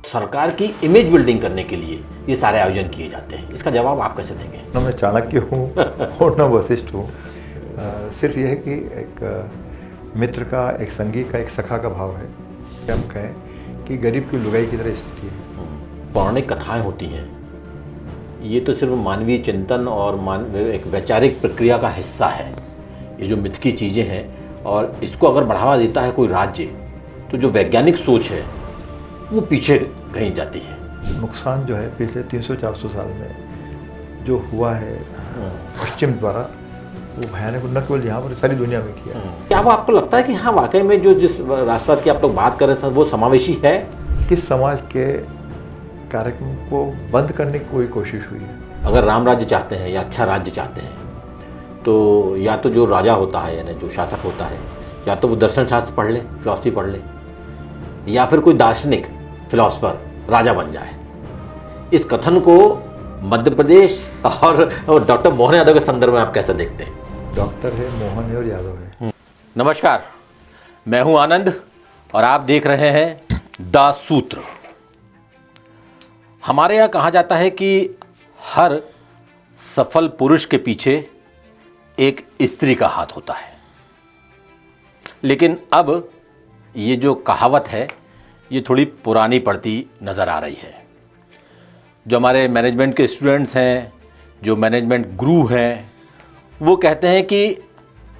सरकार की image building करने के लिए ये सारे आयोजन किए जाते हैं। इसका जवाब आप कैसे देंगे? ना मैं चाणक्य हूँ और ना वशिष्ठ हूँ। सिर्फ यह है कि एक मित्र का, एक संगी का, एक सखा का भाव है कि हम कहें कि गरीब की लुगाई की तरह स्थिति है। पौराणिक कथाएं होती हैं, ये तो सिर्फ मानवीय चिंतन और एक वैचारिक प्रक्रिया का हिस्सा है। ये जो मिथ की चीज़ें हैं, और इसको अगर बढ़ावा देता है कोई राज्य, तो जो वैज्ञानिक सोच है वो पीछे कहीं जाती है। नुकसान जो है पिछले 300-400 साल में जो हुआ है पश्चिम द्वारा, वो भयानक न केवल यहाँ पर, सारी दुनिया में किया है। क्या वो आपको लगता है कि हाँ, वाकई में जो जिस राष्ट्रवाद की आप लोग बात कर रहे हैं वो समावेशी है? किस समाज के कार्यक्रम को बंद करने की कोई कोशिश हुई है? अगर राम राज्य चाहते हैं या अच्छा राज्य चाहते हैं, तो या तो जो राजा होता है, यानी जो शासक होता है, या तो वो दर्शन शास्त्र पढ़ ले, फिलॉसफी पढ़ ले, या फिर कोई दार्शनिक फिलॉसफर राजा बन जाए। इस कथन को मध्य प्रदेश और डॉक्टर मोहन यादव के संदर्भ में आप कैसे देखते हैं? डॉक्टर है, मोहन है और यादव है। नमस्कार, मैं हूं आनंद और आप देख रहे हैं द सूत्र। हमारे यहाँ कहा जाता है कि हर सफल पुरुष के पीछे एक स्त्री का हाथ होता है, लेकिन अब ये जो कहावत है ये थोड़ी पुरानी पड़ती नज़र आ रही है। जो हमारे मैनेजमेंट के स्टूडेंट्स हैं, जो मैनेजमेंट गुरु हैं, वो कहते हैं कि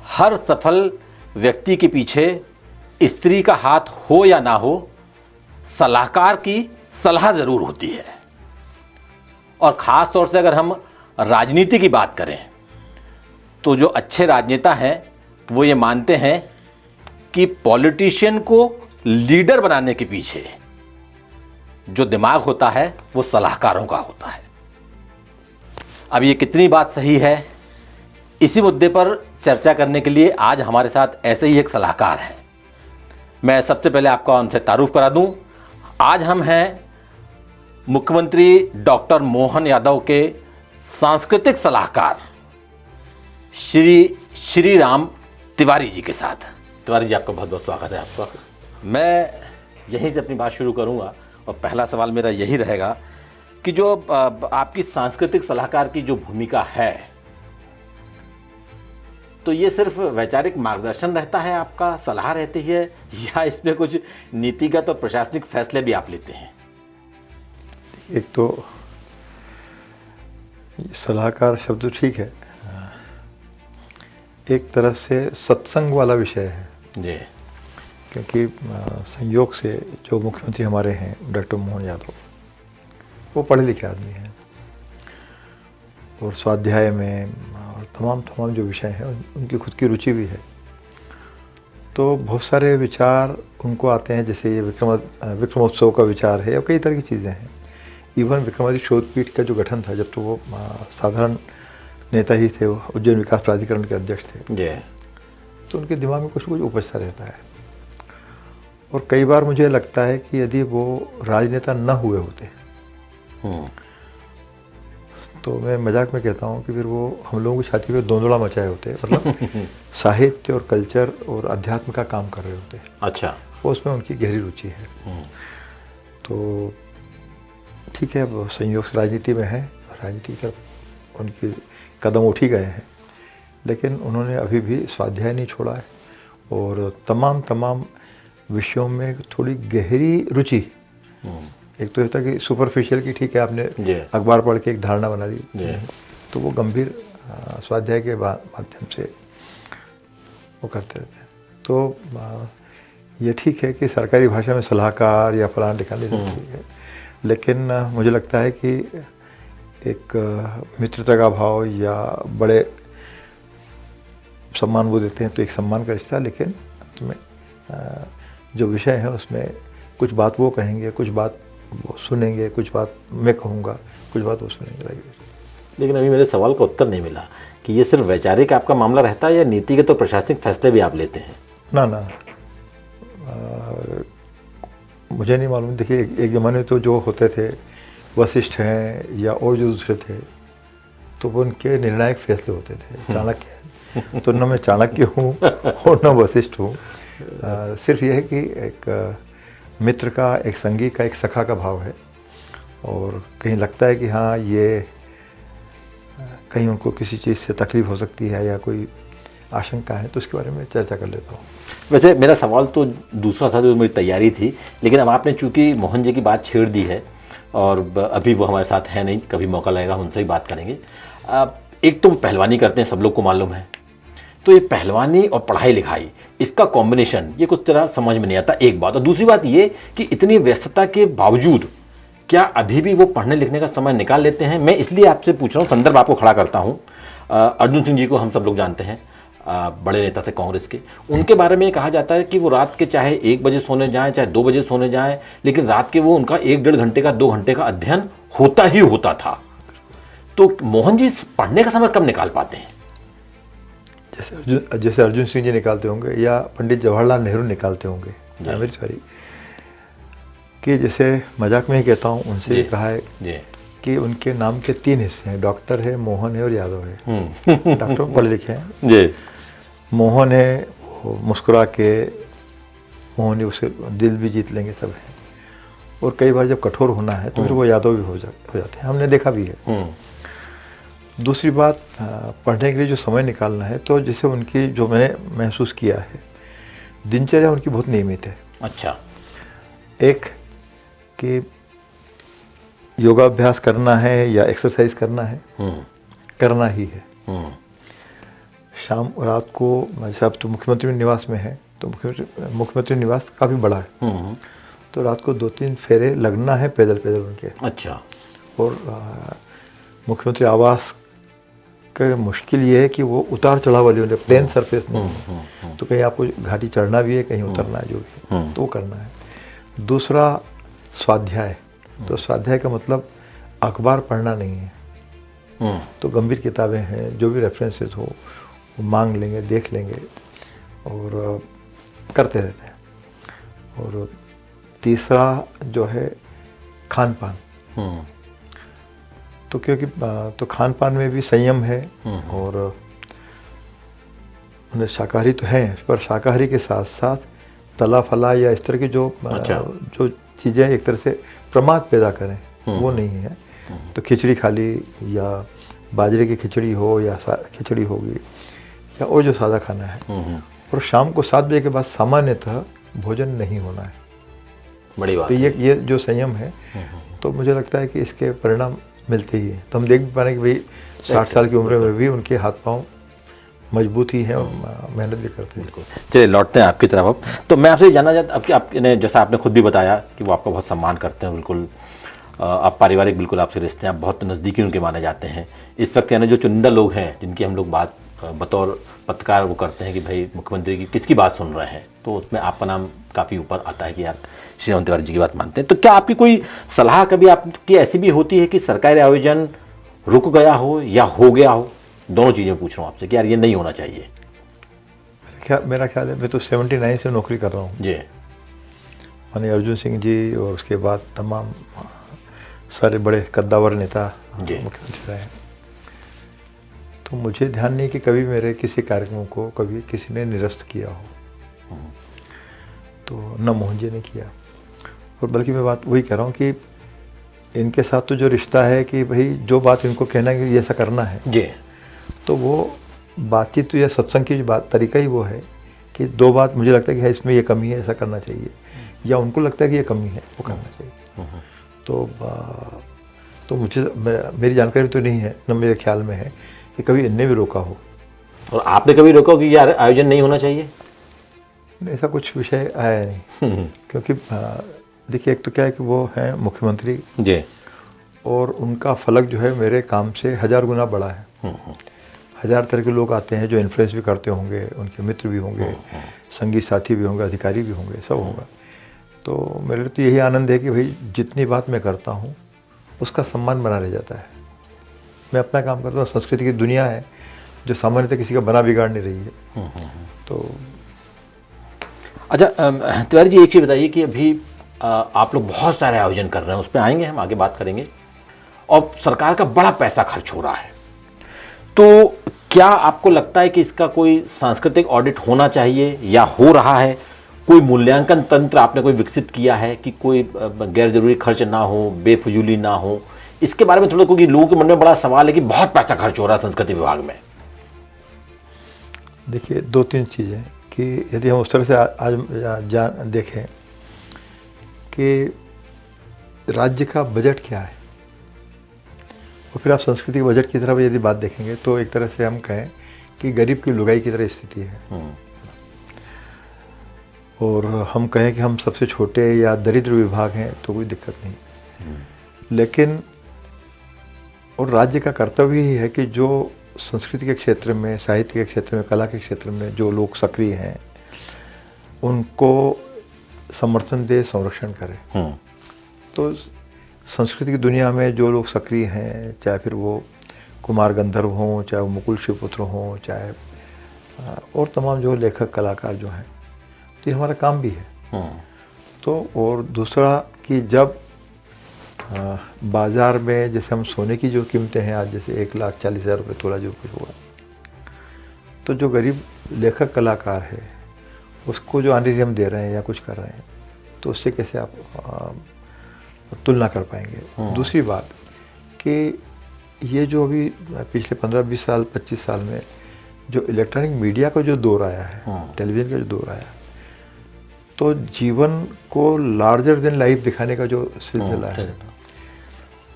हर सफल व्यक्ति के पीछे स्त्री का हाथ हो या ना हो, सलाहकार की सलाह ज़रूर होती है। और ख़ास तौर से अगर हम राजनीति की बात करें, तो जो अच्छे राजनेता हैं वो ये मानते हैं कि पॉलिटिशियन को लीडर बनाने के पीछे जो दिमाग होता है वो सलाहकारों का होता है। अब ये कितनी बात सही है, इसी मुद्दे पर चर्चा करने के लिए आज हमारे साथ ऐसे ही एक सलाहकार हैं। मैं सबसे पहले आपका उनसे तारुफ करा दूं। आज हम हैं मुख्यमंत्री डॉक्टर मोहन यादव के सांस्कृतिक सलाहकार श्री राम तिवारी जी के साथ। तिवारी जी, आपका बहुत बहुत स्वागत है। आपका मैं यहीं से अपनी बात शुरू करूंगा और पहला सवाल मेरा यही रहेगा कि जो आपकी सांस्कृतिक सलाहकार की जो भूमिका है, तो ये सिर्फ वैचारिक मार्गदर्शन रहता है, आपका सलाह रहती है, या इसमें कुछ नीतिगत और प्रशासनिक फैसले भी आप लेते हैं? एक तो सलाहकार शब्द तो ठीक है, एक तरह से सत्संग वाला विषय है जी। क्योंकि संयोग से जो मुख्यमंत्री हमारे हैं डॉक्टर मोहन यादव, वो पढ़े लिखे आदमी हैं और स्वाध्याय में और तमाम जो विषय हैं उनकी खुद की रुचि भी है। तो बहुत सारे विचार उनको आते हैं, जैसे ये विक्रमोत्सव का विचार है, या कई तरह की चीज़ें हैं। इवन विक्रमादित्य शोधपीठ का जो गठन था, जब तो वो साधारण नेता ही थे, वो उज्जैन विकास प्राधिकरण के अध्यक्ष थे जी, तो उनके दिमाग में कुछ उपजता रहता है। और कई बार मुझे लगता है कि यदि वो राजनेता न हुए होते तो मैं मजाक में कहता हूँ कि फिर वो हम लोगों की छाती पे दोंदड़ा मचाए होते, मतलब साहित्य और कल्चर और अध्यात्म का काम कर रहे होते। अच्छा, वो उसमें उनकी गहरी रुचि है। तो ठीक है, वो संयोग से राजनीति में है, राजनीति की तरफ उनकी कदम उठ ही गए हैं, लेकिन उन्होंने अभी भी स्वाध्याय नहीं छोड़ा है और तमाम विषयों में थोड़ी गहरी रुचि। एक तो होता कि सुपरफिशियल की, ठीक है आपने अखबार पढ़ के एक धारणा बना दी, तो वो गंभीर स्वाध्याय के माध्यम से वो करते रहते हैं। तो ये ठीक है कि सरकारी भाषा में सलाहकार या फलाना लिखा ले, ठीक है, लेकिन मुझे लगता है कि एक मित्रता का भाव या बड़े सम्मान वो देते हैं तो एक सम्मान का रिश्ता, लेकिन तुम्हें जो विषय है उसमें कुछ बात वो कहेंगे, कुछ बात वो सुनेंगे, कुछ बात मैं कहूँगा, कुछ बात वो सुनेंगे। लेकिन अभी मेरे सवाल का उत्तर नहीं मिला कि ये सिर्फ वैचारिक आपका मामला रहता है या नीतिगत और प्रशासनिक फैसले भी आप लेते हैं? ना मुझे नहीं मालूम। देखिए, एक ज़माने में तो जो होते थे वशिष्ठ हैं या और जो दूसरे थे, तो वो उनके निर्णायक फैसले होते थे। चाणक्य हैं तो न मैं चाणक्य हूँ और न वशिष्ठ हूँ। सिर्फ यह है कि एक मित्र का, एक संगी का, एक सखा का भाव है। और कहीं लगता है कि हाँ ये कहीं उनको किसी चीज़ से तकलीफ़ हो सकती है या कोई आशंका है, तो उसके बारे में चर्चा कर लेता हूँ। वैसे मेरा सवाल तो दूसरा था, जो मेरी तैयारी थी, लेकिन अब आपने चूंकि मोहन जी की बात छेड़ दी है और अभी वो हमारे साथ है नहीं, कभी मौका लगेगा हम उनसे ही बात करेंगे। एक तो पहलवानी करते हैं, सब लोग को मालूम है, तो ये पहलवानी और पढ़ाई लिखाई, इसका कॉम्बिनेशन ये कुछ तरह समझ में नहीं आता, एक बात। और दूसरी बात ये कि इतनी व्यस्तता के बावजूद क्या अभी भी वो पढ़ने लिखने का समय निकाल लेते हैं? मैं इसलिए आपसे पूछ रहा हूँ, संदर्भ आपको खड़ा करता हूँ। अर्जुन सिंह जी को हम सब लोग जानते हैं, बड़े नेता थे कांग्रेस के। उनके बारे में कहा जाता है कि वो रात के चाहे 1 बजे सोने जाएं, चाहे 2 बजे सोने जाएं, लेकिन रात के वो उनका 1-1.5 घंटे का, 2 घंटे का अध्ययन होता ही होता था। तो मोहन जी पढ़ने का समय कब निकाल पाते हैं? जैसे अर्जुन सिंह जी निकालते होंगे या पंडित जवाहरलाल नेहरू निकालते होंगे, मेरी सॉरी, कि जैसे मजाक में ही कहता हूँ, उनसे ये कहा है कि उनके नाम के 3 हिस्से हैं, डॉक्टर है, मोहन है और यादव है। डॉक्टर पढ़े लिखे हैं जी। मोहन है, वो मुस्कुरा के, मोहन है, उसे दिल भी जीत लेंगे, सब है। और कई बार जब कठोर होना है तो फिर वो यादव भी हो जाते हैं, हमने देखा भी है। दूसरी बात, पढ़ने के लिए जो समय निकालना है, तो जैसे उनकी जो मैंने महसूस किया है, दिनचर्या उनकी बहुत नियमित है। अच्छा। एक कि योगाभ्यास करना है या एक्सरसाइज करना है, करना ही है। शाम रात को, जैसे अब तो मुख्यमंत्री निवास में है, तो मुख्यमंत्री निवास काफ़ी बड़ा है, तो रात को 2-3 फेरे लगना है पैदल पैदल उनके। अच्छा। और मुख्यमंत्री आवास का मुश्किल ये है कि वो उतार चढ़ाव वाली उन्हें प्लेन सरफेस नहीं है, तो कहीं आपको घाटी चढ़ना भी है, कहीं उतरना है, जो भी है तो करना है। दूसरा स्वाध्याय, तो स्वाध्याय का मतलब अखबार पढ़ना नहीं है, तो गंभीर किताबें हैं, जो भी रेफरेंसेस हो वो मांग लेंगे, देख लेंगे और करते रहते हैं। और तीसरा जो है खान पान, तो क्योंकि तो खान पान में भी संयम है, और उन्हें शाकाहारी तो हैं, पर शाकाहारी के साथ साथ तला फला या इस तरह की जो जो चीज़ें एक तरह से प्रमाद पैदा करें वो नहीं है। तो खिचड़ी खा ली, या बाजरे की खिचड़ी हो या खिचड़ी होगी, या और जो सादा खाना है। और शाम को 7 बजे के बाद सामान्यतः भोजन नहीं होना है। बड़ी बात। तो ये जो संयम है, तो मुझे लगता है कि इसके परिणाम मिलते ही हैं। तो हम देख भी पा रहे हैं कि भाई 60 साल की उम्र में भी उनके हाथ पांव मजबूत ही हैं और मेहनत भी करते हैं। चलिए लौटते हैं आपकी तरफ अब। तो मैं आपसे जानना चाहता हूँ, आपने जैसा आपने खुद भी बताया कि वो आपका बहुत सम्मान करते हैं, बिल्कुल आप पारिवारिक बिल्कुल आपसे रिश्ते हैं, आप बहुत नज़दीकी उनके माने जाते हैं। इस वक्त यानी जो चुनिंदा लोग हैं जिनकी हम लोग बात बतौर पत्रकार वो करते हैं कि भाई मुख्यमंत्री की किसकी बात सुन रहे हैं, तो उसमें आपका नाम काफ़ी ऊपर आता है कि यार श्री हेमंत तिवारी जी की बात मानते हैं। तो क्या आपकी कोई सलाह कभी आपकी ऐसी भी होती है कि सरकारी आयोजन रुक गया हो या हो गया हो? दोनों चीज़ें पूछ रहा हूँ आपसे कि यार ये नहीं होना चाहिए। मेरा ख्याल है, मैं तो 79 से नौकरी कर रहा हूँ जी। माननीय अर्जुन सिंह जी और उसके बाद तमाम सारे बड़े कद्दावर नेता मुख्यमंत्री रहे, तो मुझे ध्यान नहीं कि कभी मेरे किसी कार्यक्रमों को कभी किसी ने निरस्त किया हो, तो न मोहन जी ने किया। और बल्कि मैं बात वही कह रहा हूँ कि इनके साथ तो जो रिश्ता है कि भाई जो बात इनको कहना है कि ये ऐसा करना है जी, तो वो बातचीत या सत्संग की बात तरीका ही वो है कि 2 बात मुझे लगता है कि है इसमें ये कमी है, ऐसा करना चाहिए, या उनको लगता है कि ये कमी है, वो करना चाहिए। तो मुझे मेरी जानकारी तो नहीं है, न मेरे ख्याल में है कि कभी इनने भी रोका हो। और आपने कभी रोका हो कि यार आयोजन नहीं होना चाहिए? ऐसा कुछ विषय आया नहीं, क्योंकि देखिए एक तो क्या है कि वो हैं मुख्यमंत्री जी, और उनका फलक जो है मेरे काम से 1000 गुना बड़ा है। 1000 तरह के लोग आते हैं जो इन्फ्लुएंस भी करते होंगे, उनके मित्र भी होंगे, संगी साथी भी होंगे, अधिकारी भी होंगे, सब होगा। तो मेरे लिए तो यही आनंद है कि भाई जितनी बात मैं करता हूँ उसका सम्मान बना रह जाता है। मैं अपना काम करता हूँ, संस्कृति की दुनिया है जो सामान्यतः किसी का बना बिगाड़ नहीं रही है। तो अच्छा तिवारी जी, एक चीज़ बताइए कि अभी आप लोग बहुत सारे आयोजन कर रहे हैं, उस पर आएंगे, हम आगे बात करेंगे, और सरकार का बड़ा पैसा खर्च हो रहा है, तो क्या आपको लगता है कि इसका कोई सांस्कृतिक ऑडिट होना चाहिए या हो रहा है? कोई मूल्यांकन तंत्र आपने कोई विकसित किया है कि कोई गैर जरूरी खर्च ना हो, बेफजूली ना हो? इसके बारे में थोड़ा, क्योंकि लोगों के मन में बड़ा सवाल है कि बहुत पैसा खर्च हो रहा है संस्कृति विभाग में। देखिए, दो तीन चीज़ें कि यदि हम उस तरह से आज देखें कि राज्य का बजट क्या है और फिर आप संस्कृति के बजट की तरफ यदि बात देखेंगे तो एक तरह से हम कहें कि गरीब की लुगाई की तरह स्थिति है। और हम कहें कि हम सबसे छोटे या दरिद्र विभाग हैं तो कोई दिक्कत नहीं। लेकिन और राज्य का कर्तव्य ही है कि जो संस्कृति के क्षेत्र में, साहित्य के क्षेत्र में, कला के क्षेत्र में जो लोग सक्रिय हैं उनको समर्थन दे, संरक्षण करे। तो संस्कृति की दुनिया में जो लोग सक्रिय हैं, चाहे फिर वो कुमार गंधर्व हों, चाहे वो मुकुल शिवपुत्र हों, चाहे और तमाम जो लेखक कलाकार जो हैं, तो ये हमारा काम भी है। तो और दूसरा कि जब बाज़ार में जैसे हम सोने की जो कीमतें हैं आज, जैसे 1,40,000 रुपये तोला जो कुछ हुआ, तो जो गरीब लेखक कलाकार है उसको जो ऑनरेरियम दे रहे हैं या कुछ कर रहे हैं, तो उससे कैसे आप तुलना कर पाएंगे। दूसरी बात कि ये जो अभी पिछले 15-20 साल, 25 साल में जो इलेक्ट्रॉनिक मीडिया का जो दौर आया है, टेलीविज़न का जो दौर आया, तो जीवन को लार्जर देन लाइफ दिखाने का जो सिलसिला है,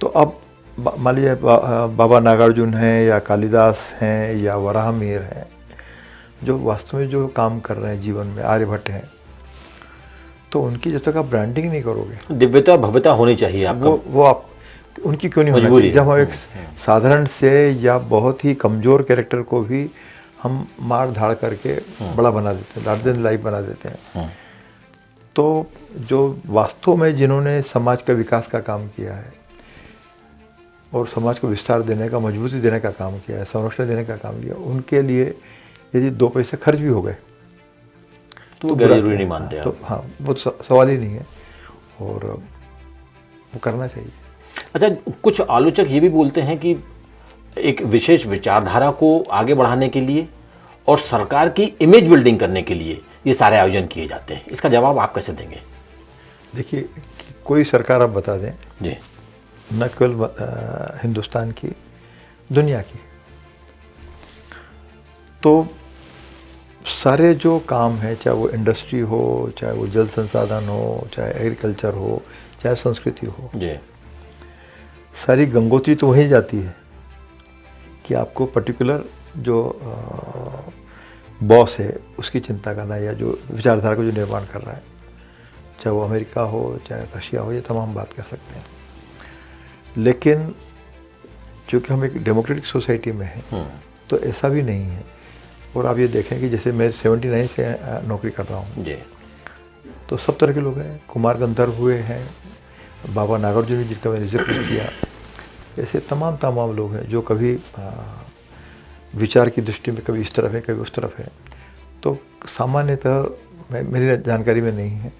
तो अब मान लीजिए बाबा नागार्जुन हैं या कालिदास हैं या वराहमिहिर हैं, जो वास्तव में जो काम कर रहे हैं जीवन में, आर्यभट्ट हैं, तो उनकी जब तक आप ब्रांडिंग नहीं करोगे, दिव्यता भव्यता होनी चाहिए आपका, वो आप उनकी क्यों नहीं होना चाहिए? जब हम एक साधारण से या बहुत ही कमज़ोर कैरेक्टर को भी हम मार धाड़ करके बड़ा बना देते हैं, लार्जर देन लाइफ बना देते हैं। तो जो वास्तव में जिन्होंने समाज का विकास का काम किया है और समाज को विस्तार देने का, मजबूती देने का काम किया है, संरक्षण देने का काम किया, उनके लिए यदि 2 पैसे खर्च भी हो गए तो जरूरी नहीं मानते तो हाँ, वो सवाल ही नहीं है और वो करना चाहिए। अच्छा, कुछ आलोचक ये भी बोलते हैं कि एक विशेष विचारधारा को आगे बढ़ाने के लिए और सरकार की इमेज बिल्डिंग करने के लिए ये सारे आयोजन किए जाते हैं, इसका जवाब आप कैसे देंगे? देखिए, कोई सरकार आप बता दें जी, न केवल हिंदुस्तान की, दुनिया की, तो सारे जो काम है, चाहे वो इंडस्ट्री हो, चाहे वो जल संसाधन हो, चाहे एग्रीकल्चर हो, चाहे संस्कृति हो, जी, सारी गंगोत्री तो वहीं जाती है कि आपको पर्टिकुलर जो बॉस है उसकी चिंता करना, या जो विचारधारा को जो निर्माण कर रहा है, चाहे वो अमेरिका हो, चाहे रशिया हो, ये तमाम बात कर सकते हैं। लेकिन चूँकि हम एक डेमोक्रेटिक सोसाइटी में हैं तो ऐसा भी नहीं है। और आप ये देखें कि जैसे मैं 79 से नौकरी कर रहा हूँ जी, तो सब तरह के लोग हैं, कुमार गंधर्व हुए हैं, बाबा नागार्जुन जिनका मैंने जिक्र किया, ऐसे तमाम लोग हैं जो कभी विचार की दृष्टि में कभी इस तरफ है, कभी उस तरफ है। तो सामान्यतः मेरी जानकारी में नहीं है।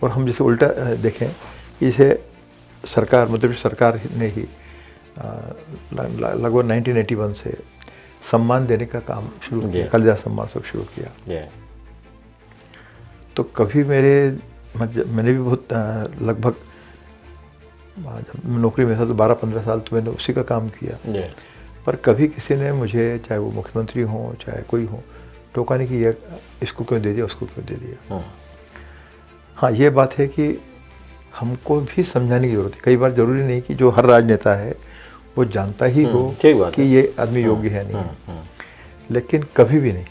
और हम जैसे उल्टा देखें कि इसे सरकार, मध्य प्रदेश सरकार ने ही लगभग 1981 से सम्मान देने का काम शुरू किया, कालिदास सम्मान सब शुरू किया। तो कभी मैंने भी बहुत लगभग जब नौकरी में था तो 12-15 साल तो मैंने उसी का काम किया, पर कभी किसी ने मुझे, चाहे वो मुख्यमंत्री हों चाहे कोई हो, टोका नहीं कि ये इसको क्यों दे दिया, उसको क्यों दे दिया। हाँ, ये बात है कि हमको भी समझाने की ज़रूरत है। कई बार ज़रूरी नहीं कि जो हर राजनेता है वो जानता ही हो कि ये आदमी योग्य है नहीं, लेकिन कभी भी नहीं।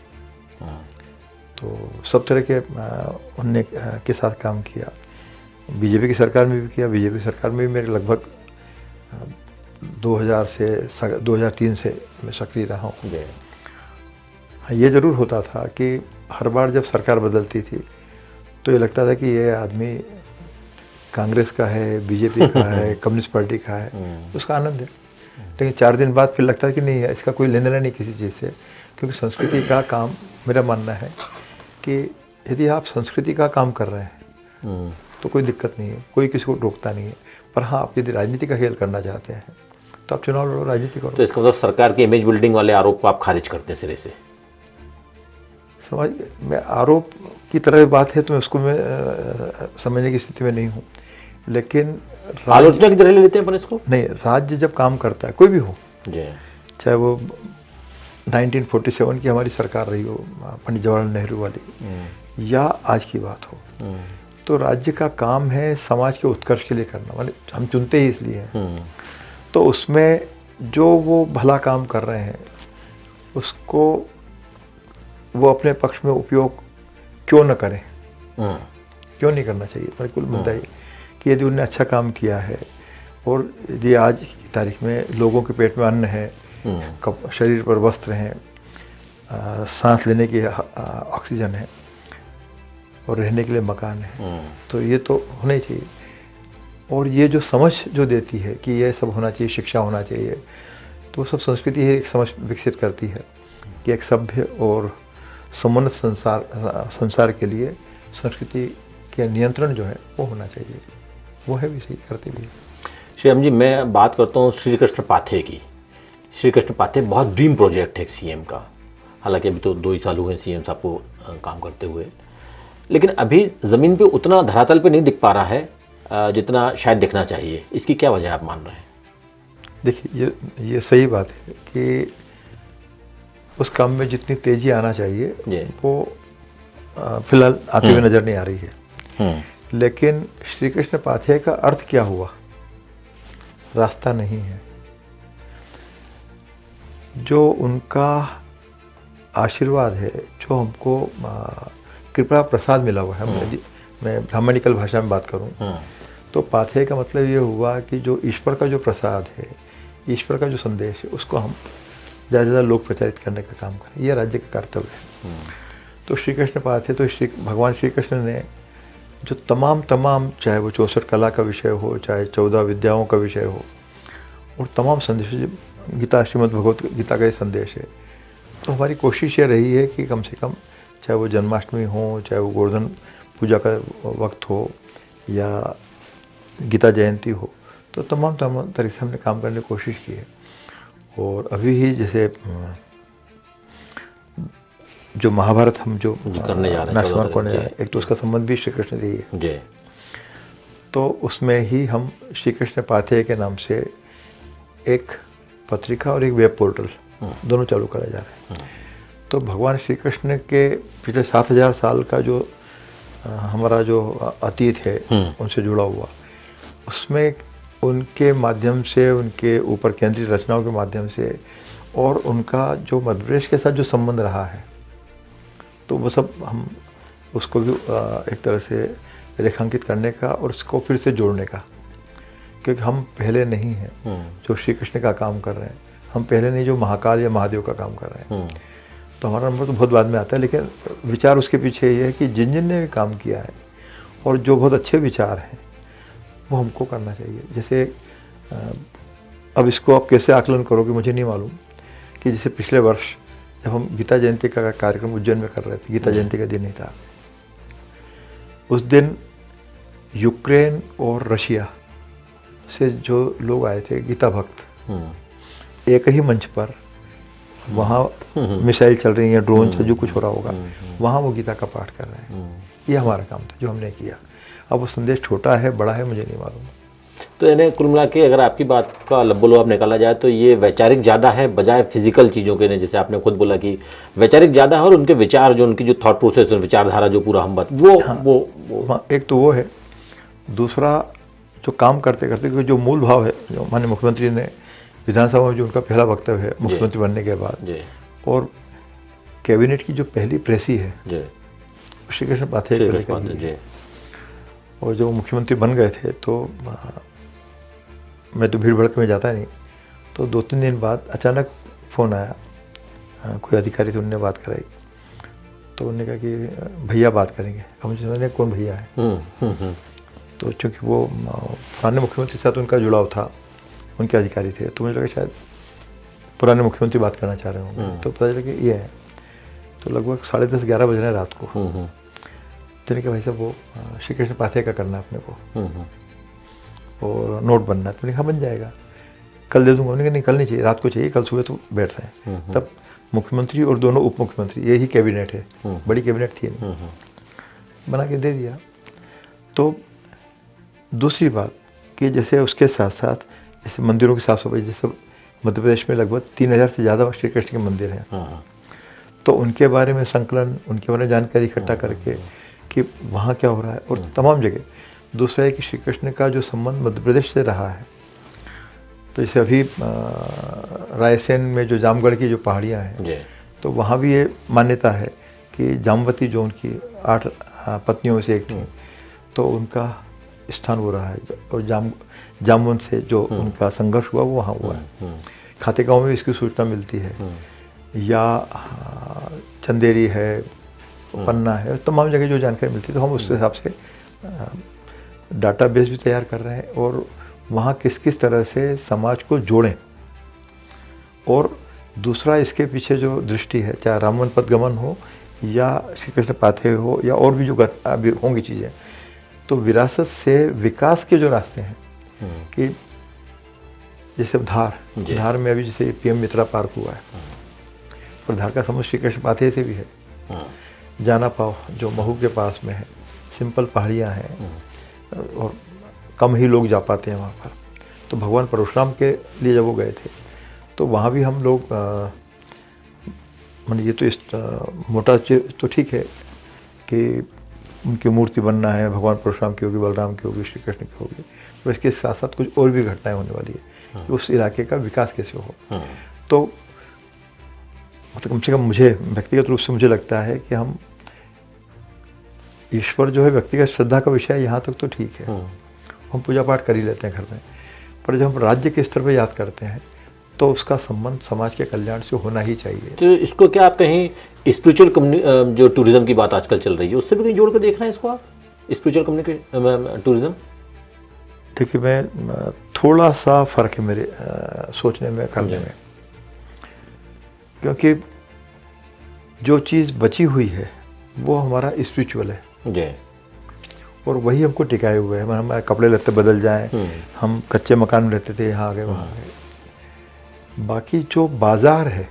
तो सब तरह के उनने के साथ काम किया, बीजेपी की सरकार में भी किया। बीजेपी सरकार में भी मेरे लगभग 2003 से मैं सक्रिय रहा हूँ। ये ज़रूर होता था कि हर बार जब सरकार बदलती थी तो ये लगता था कि ये आदमी कांग्रेस का है, बीजेपी का है, कम्युनिस्ट पार्टी का है, उसका आनंद है। लेकिन 4 दिन बाद फिर लगता है कि नहीं, इसका कोई लेना देना नहीं किसी चीज़ से, क्योंकि संस्कृति का काम, मेरा मानना है कि यदि आप संस्कृति का काम कर रहे हैं तो कोई दिक्कत नहीं है, कोई किसी को रोकता नहीं है। पर हाँ, आप यदि राजनीति का खेल करना चाहते हैं तो आप चुनाव लड़ो, राजनीति करो। तो इसका मतलब सरकार के इमेज बिल्डिंग वाले आरोप को आप खारिज करते हैं सिरे से? समाज में आरोप की तरह बात है तो उसको मैं समझने की स्थिति में नहीं हूँ, लेकिन आलोचना की तरह ले लेते हैं अपन इसको। नहीं, राज्य जब काम करता है, कोई भी हो, जी, चाहे वो 1947 की हमारी सरकार रही हो, पंडित जवाहरलाल नेहरू वाली, या आज की बात हो, तो राज्य का काम है समाज के उत्कर्ष के लिए करना, माने हम चुनते ही इसलिए हैं। तो उसमें जो वो भला काम कर रहे हैं उसको वो अपने पक्ष में उपयोग क्यों न करें, क्यों नहीं करना चाहिए। मेरे कुल मुद्दा ये कि यदि उन्होंने अच्छा काम किया है और यदि आज की तारीख में लोगों के पेट में अन्न है, शरीर पर वस्त्र हैं, सांस लेने की ऑक्सीजन है और रहने के लिए मकान है, तो ये तो होना ही चाहिए। और ये जो समझ जो देती है कि ये सब होना चाहिए, शिक्षा होना चाहिए, तो सब संस्कृति ही एक समझ विकसित करती है कि एक सभ्य और समुन्नत संसार के लिए संस्कृति के नियंत्रण जो है वो होना चाहिए। वो है भी सही, करते भी। श्रीराम जी, मैं बात करता हूँ श्री कृष्ण पाथे की। श्री कृष्ण पाथे बहुत ड्रीम प्रोजेक्ट है सीएम का, हालांकि अभी तो 2 ही साल हुए सीएम साहब को काम करते हुए, लेकिन अभी ज़मीन पे उतना धरातल पे नहीं दिख पा रहा है जितना शायद दिखना चाहिए। इसकी क्या वजह आप मान रहे हैं? देखिए, ये सही बात है कि उस काम में जितनी तेज़ी आना चाहिए वो फिलहाल आते हुए नज़र नहीं आ रही है। लेकिन श्री कृष्ण पाथे का अर्थ क्या हुआ? रास्ता नहीं है। जो उनका आशीर्वाद है, जो हमको कृपा प्रसाद मिला हुआ है, मैं ब्राह्मणिकल भाषा में बात करूं तो पाथे का मतलब ये हुआ कि जो ईश्वर का जो प्रसाद है, ईश्वर का जो संदेश है, उसको हम ज़्यादा से ज़्यादा लोक प्रचारित करने का काम करें, यह राज्य का कर्तव्य है। तो श्री कृष्ण पाथे, तो भगवान श्री कृष्ण ने जो तमाम चाहे वो 64 कला का विषय हो, चाहे 14 विद्याओं का विषय हो, और तमाम संदेश, गीता, श्रीमद् भगवत गीता का ये संदेश है। तो हमारी कोशिश ये रही है कि कम से कम, चाहे वो जन्माष्टमी हो, चाहे वो गोवर्धन पूजा का वक्त हो, या गीता जयंती हो, तो तमाम तरीके से हमने काम करने की कोशिश की है। और अभी ही जैसे जो महाभारत हम जो करने जा रहे हैं, एक तो उसका संबंध भी श्री कृष्ण से ही है जी। तो उसमें ही हम श्री कृष्ण पाथे के नाम से एक पत्रिका और एक वेब पोर्टल दोनों चालू कराए जा रहे हैं। तो भगवान श्री कृष्ण के पिछले 7000 साल का जो हमारा जो अतीत है उनसे जुड़ा हुआ, उसमें उनके माध्यम से, उनके ऊपर केंद्रित रचनाओं के माध्यम से, और उनका जो मध्य प्रदेश के साथ जो संबंध रहा है, तो वो सब हम उसको भी एक तरह से रेखांकित करने का और उसको फिर से जोड़ने का, क्योंकि हम पहले नहीं हैं जो श्री कृष्ण का काम कर रहे हैं, हम पहले नहीं जो महाकाल या महादेव का काम कर रहे हैं। तो हमारा नंबर तो बहुत बाद में आता है, लेकिन विचार उसके पीछे ये है कि जिन ने भी काम किया है और जो बहुत अच्छे विचार हैं वो हमको करना चाहिए। जैसे अब इसको आप कैसे आकलन करोगे मुझे नहीं मालूम, कि जैसे पिछले वर्ष जब हम गीता जयंती का कार्यक्रम उज्जैन में कर रहे थे, गीता जयंती का दिन ही था, उस दिन यूक्रेन और रशिया से जो लोग आए थे गीता भक्त, एक ही मंच पर वहाँ मिसाइल चल रही हैं, ड्रोन से जो कुछ हो रहा होगा, वहाँ वो गीता का पाठ कर रहे हैं। ये हमारा काम था जो हमने किया। अब वो संदेश छोटा है बड़ा है मुझे नहीं मालूम। तो यानी कुल मिला के अगर आपकी बात का लब्बो-लबाब निकाला जाए तो ये वैचारिक ज़्यादा है बजाय फिजिकल चीज़ों के, ने जैसे आपने खुद बोला कि वैचारिक ज़्यादा है, और उनके विचार जो उनकी जो थॉट प्रोसेस, विचारधारा जो पूरा हम बात वो एक तो वो है। दूसरा, जो काम करते करते क्योंकि जो मूल भाव है, जो माननीय मुख्यमंत्री ने विधानसभा में जो उनका पहला वक्तव्य है मुख्यमंत्री बनने के बाद, और कैबिनेट की जो पहली प्रेसी है श्री कृष्ण पाथे को लेकर, और जब मुख्यमंत्री बन गए थे तो मैं तो भीड़ भड़के में जाता नहीं, तो 2-3 दिन बाद अचानक फ़ोन आया, कोई अधिकारी थे, उनने बात कराई, तो उन्होंने कहा कि भैया बात करेंगे। अब मुझे समझने कौन भैया है। तो चूँकि वो पुराने मुख्यमंत्री के साथ उनका जुड़ाव था, उनके अधिकारी थे, तो मुझे लगा शायद पुराने मुख्यमंत्री बात करना चाह रहे होंगे। तो पता चला कि ये है। तो लगभग 10:30-11 बज रहे हैं रात को। तो नहीं कि भाई साहब वो श्री कृष्ण पाथे का करना है अपने को और नोट बनना है। तो मैंने कहा बन जाएगा, कल दे दूंगा। उन्होंने कहा नहीं कल नहीं चाहिए, रात को चाहिए, कल सुबह तो बैठ रहे हैं। तब मुख्यमंत्री और दोनों उप मुख्यमंत्री, यही कैबिनेट है, बड़ी कैबिनेट थी नहीं, बना के दे दिया। तो दूसरी बात कि जैसे उसके साथ साथ जैसे मंदिरों की साफ सफाई, जैसे मध्य प्रदेश में लगभग 3000 से ज़्यादा श्री कृष्ण के मंदिर हैं, तो उनके बारे में संकलन, उनके बारे में जानकारी इकट्ठा करके कि वहाँ क्या हो रहा है, और तमाम जगह। दूसरा है कि श्री कृष्ण का जो संबंध मध्य प्रदेश से रहा है, तो जैसे अभी रायसेन में जो जामगढ़ की जो पहाड़ियाँ हैं, तो वहाँ भी ये मान्यता है कि जामवती जो उनकी 8 पत्नियों में से एक थी, तो उनका स्थान वो रहा है, और जामवंत से जो उनका संघर्ष हुआ वो वहाँ हुआ है। खातेगांव में इसकी सूचना मिलती है, या चंदेरी है, पन्ना है, तमाम जगह जो जानकारी मिलती है। तो हम उस हिसाब से डाटाबेस भी तैयार कर रहे हैं, और वहाँ किस किस तरह से समाज को जोड़ें। और दूसरा इसके पीछे जो दृष्टि है, चाहे रामवन पदगमन हो या श्री कृष्ण पाथे हो या और भी जो अभी होंगी चीज़ें, तो विरासत से विकास के जो रास्ते हैं कि जैसे धार में अभी जैसे PM मित्रा पार्क हुआ है, और धार का संबंध श्री कृष्ण पाथे से भी है। जाना पाओ जो महू के पास में है, सिंपल पहाड़ियाँ हैं और कम ही लोग जा पाते हैं वहाँ पर। तो भगवान परशुराम के लिए जब वो गए थे, तो वहाँ भी हम लोग ये तो इस मोटा तो ठीक है कि उनकी मूर्ति बनना है, भगवान परशुराम की होगी, बलराम की होगी, श्री कृष्ण की होगी, तो इसके साथ साथ कुछ और भी घटनाएं होने वाली है कि उस इलाके का विकास कैसे हो। तो मतलब कम से कम मुझे व्यक्तिगत रूप से मुझे लगता है कि हम ईश्वर जो है व्यक्तिगत श्रद्धा का विषय, यहाँ तक तो ठीक है, हम पूजा पाठ कर ही लेते हैं घर में, पर जब हम राज्य के स्तर पर याद करते हैं तो उसका संबंध समाज के कल्याण से होना ही चाहिए। तो इसको क्या आप कहीं स्पिरिचुअल जो टूरिज्म की बात आजकल चल रही है, उससे भी कहीं जोड़ कर देख रहे हैं इसको आप, स्पिरिचुअल कम्युनिकेशन टूरिज्म? देखिए, मैं थोड़ा सा फ़र्क है मेरे सोचने में, करने में, क्योंकि जो चीज़ बची हुई है वो हमारा स्पिरिचुअल है जी, और वही हमको टिकाए हुए हैं। हमारे कपड़े लत्ते बदल जाएं, हम कच्चे मकान में रहते थे, यहाँ आ गए वहाँ आ गए। बाकी जो बाजार है,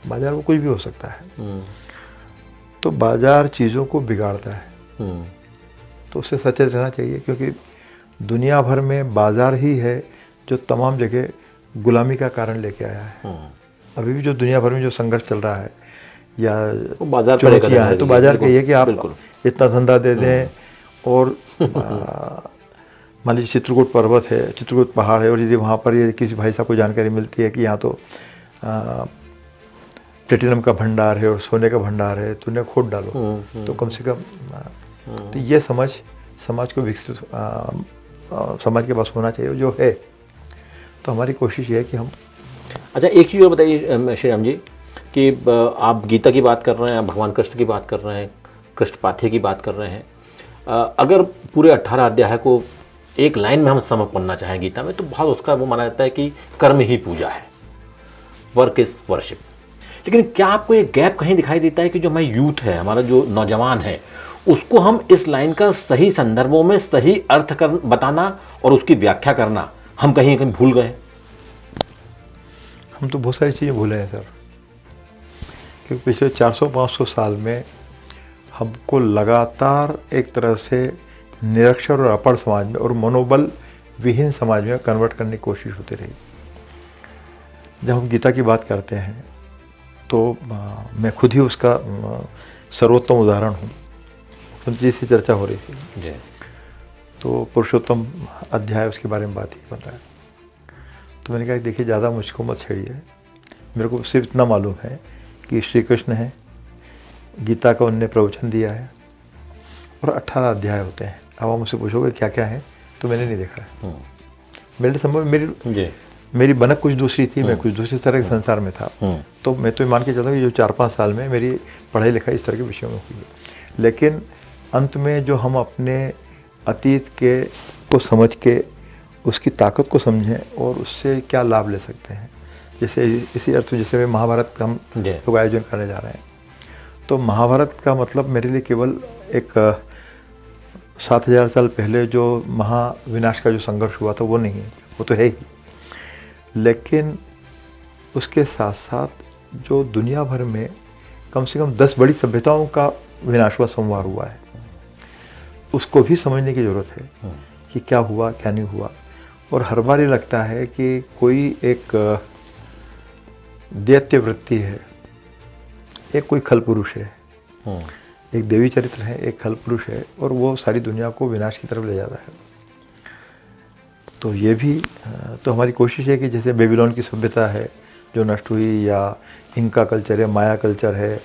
बाजार वो कुछ भी हो सकता है, तो बाजार चीज़ों को बिगाड़ता है, तो उससे सचेत रहना चाहिए, क्योंकि दुनिया भर में बाजार ही है जो तमाम जगह गुलामी का कारण लेके आया है। अभी भी जो दुनिया भर में जो संघर्ष चल रहा है या चुनौतियाँ हैं, तो बाजार का ये है कि आप इतना धंधा दे दें, और मान लीजिए चित्रकूट पर्वत है, चित्रकूट पहाड़ है, और यदि वहाँ पर ये किसी भाई साहब को जानकारी मिलती है कि यहाँ तो प्लेटिनम का भंडार है और सोने का भंडार है, तो उन्हें खोद डालो, तो कम से कम तो ये समझ समाज को विकसित समाज के पास होना चाहिए जो है। तो हमारी कोशिश ये है कि हम। अच्छा, एक चीज़ और बताइए श्री राम जी कि आप गीता की बात कर रहे हैं, भगवान कृष्ण की बात कर रहे हैं, कृष्ण पाथे की बात कर रहे हैं, अगर पूरे 18 अध्याय को एक लाइन में हम समझ पढ़ना चाहें गीता में, तो बहुत उसका वो माना जाता है कि कर्म ही पूजा है, वर्क इज वर्शिप। लेकिन क्या आपको ये गैप कहीं दिखाई देता है कि जो हमारी यूथ है, हमारा जो नौजवान है, उसको हम इस लाइन का सही संदर्भों में सही अर्थ बताना और उसकी व्याख्या करना हम कहीं कहीं भूल गए? हम तो बहुत सारी चीज़ें भूले हैं सर, क्योंकि पिछले 400-500 साल में हमको लगातार एक तरह से निरक्षर और अपढ़ समाज में और मनोबल विहीन समाज में कन्वर्ट करने की कोशिश होती रही। जब हम गीता की बात करते हैं तो मैं खुद ही उसका सर्वोत्तम उदाहरण हूँ। जिससे चर्चा हो रही थी जी, तो पुरुषोत्तम अध्याय उसके बारे में बात ही बन रहा है, तो मैंने कहा देखिए ज़्यादा मुझको मत छेड़िए, मेरे को सिर्फ इतना मालूम है कि श्री कृष्ण है, गीता का उनने प्रवचन दिया है और 18 अध्याय होते हैं। अब आप मुझसे पूछोगे क्या क्या है, तो मैंने नहीं देखा है। मेरे संभव मेरी बनक कुछ दूसरी थी, मैं कुछ दूसरी तरह के संसार में था, तो मैं तो मान के चलता हूँ कि जो 4-5 साल में मेरी पढ़ाई लिखाई इस तरह के विषयों में हुई है। लेकिन अंत में जो हम अपने अतीत के को समझ के उसकी ताकत को समझें और उससे क्या लाभ ले सकते हैं, जैसे इसी अर्थ में जैसे महाभारत का हम लोग आयोजन करने जा रहे हैं, तो महाभारत का मतलब मेरे लिए केवल एक 7000 साल पहले जो महाविनाश का जो संघर्ष हुआ था वो नहीं है, वो तो है ही, लेकिन उसके साथ साथ जो दुनिया भर में कम से कम 10 बड़ी सभ्यताओं का विनाश हुआ, संहार हुआ है, उसको भी समझने की ज़रूरत है कि क्या हुआ क्या नहीं हुआ। और हर बार ये लगता है कि कोई एक दैत्य वृत्ति है, एक कोई खल पुरुष है, एक देवी चरित्र है, एक खल पुरुष है, और वो सारी दुनिया को विनाश की तरफ ले जाता है। तो ये भी तो हमारी कोशिश है कि जैसे बेबीलोन की सभ्यता है जो नष्ट हुई, या इनका कल्चर है, माया कल्चर है,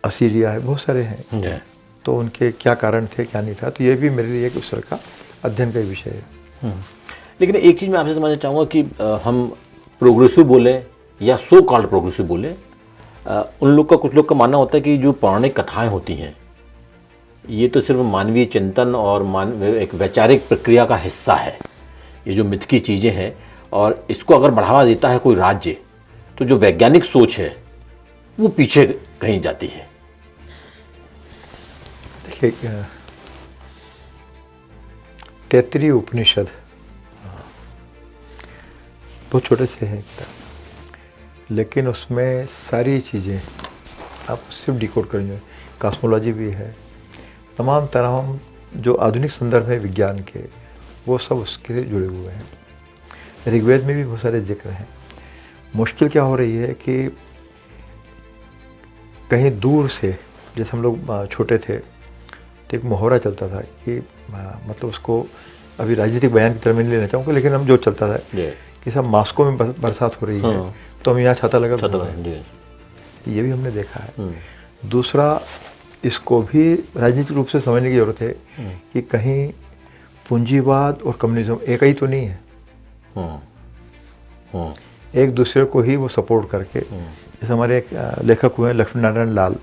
असीरिया है, बहुत सारे हैं, तो उनके क्या कारण थे क्या नहीं था, तो ये भी मेरे लिए एक उस तरह का अध्ययन का विषय है। लेकिन एक चीज़ मैं आपसे समझना चाहूँगा कि हम प्रोग्रेसिव बोले या सो कॉल्ड प्रोग्रेसिव बोले, उन लोग का, कुछ लोग का मानना होता है कि जो पौराणिक कथाएं होती हैं ये तो सिर्फ मानवीय चिंतन और एक वैचारिक प्रक्रिया का हिस्सा है, ये जो मिथ की चीज़ें हैं, और इसको अगर बढ़ावा देता है कोई राज्य तो जो वैज्ञानिक सोच है वो पीछे कहीं जाती है। देखिए, तैत्तिरीय उपनिषद बहुत छोटे से हैं किताब, लेकिन उसमें सारी चीज़ें आप सिर्फ डिकोड करेंगे। कॉस्मोलॉजी भी है, तमाम तरह जो आधुनिक संदर्भ है विज्ञान के, वो सब उसके जुड़े हुए हैं। ऋग्वेद में भी बहुत सारे जिक्र हैं। मुश्किल क्या हो रही है कि कहीं दूर से, जैसे हम लोग छोटे थे तो एक मुहावरा चलता था कि मतलब उसको अभी राजनीतिक बयान की तरह मैं नहीं लेना चाहूँगा, लेकिन हम जो चलता था कि सब मास्को में बरसात हो रही है तो हम यहाँ छाता लगा, ये भी हमने देखा है। दूसरा, इसको भी राजनीतिक रूप से समझने की जरूरत है कि कहीं पूंजीवाद और कम्युनिज्म एक ही तो नहीं है, एक दूसरे को ही वो सपोर्ट करके, जैसे हमारे एक लेखक हुए हैं लक्ष्मी नारायण लाल,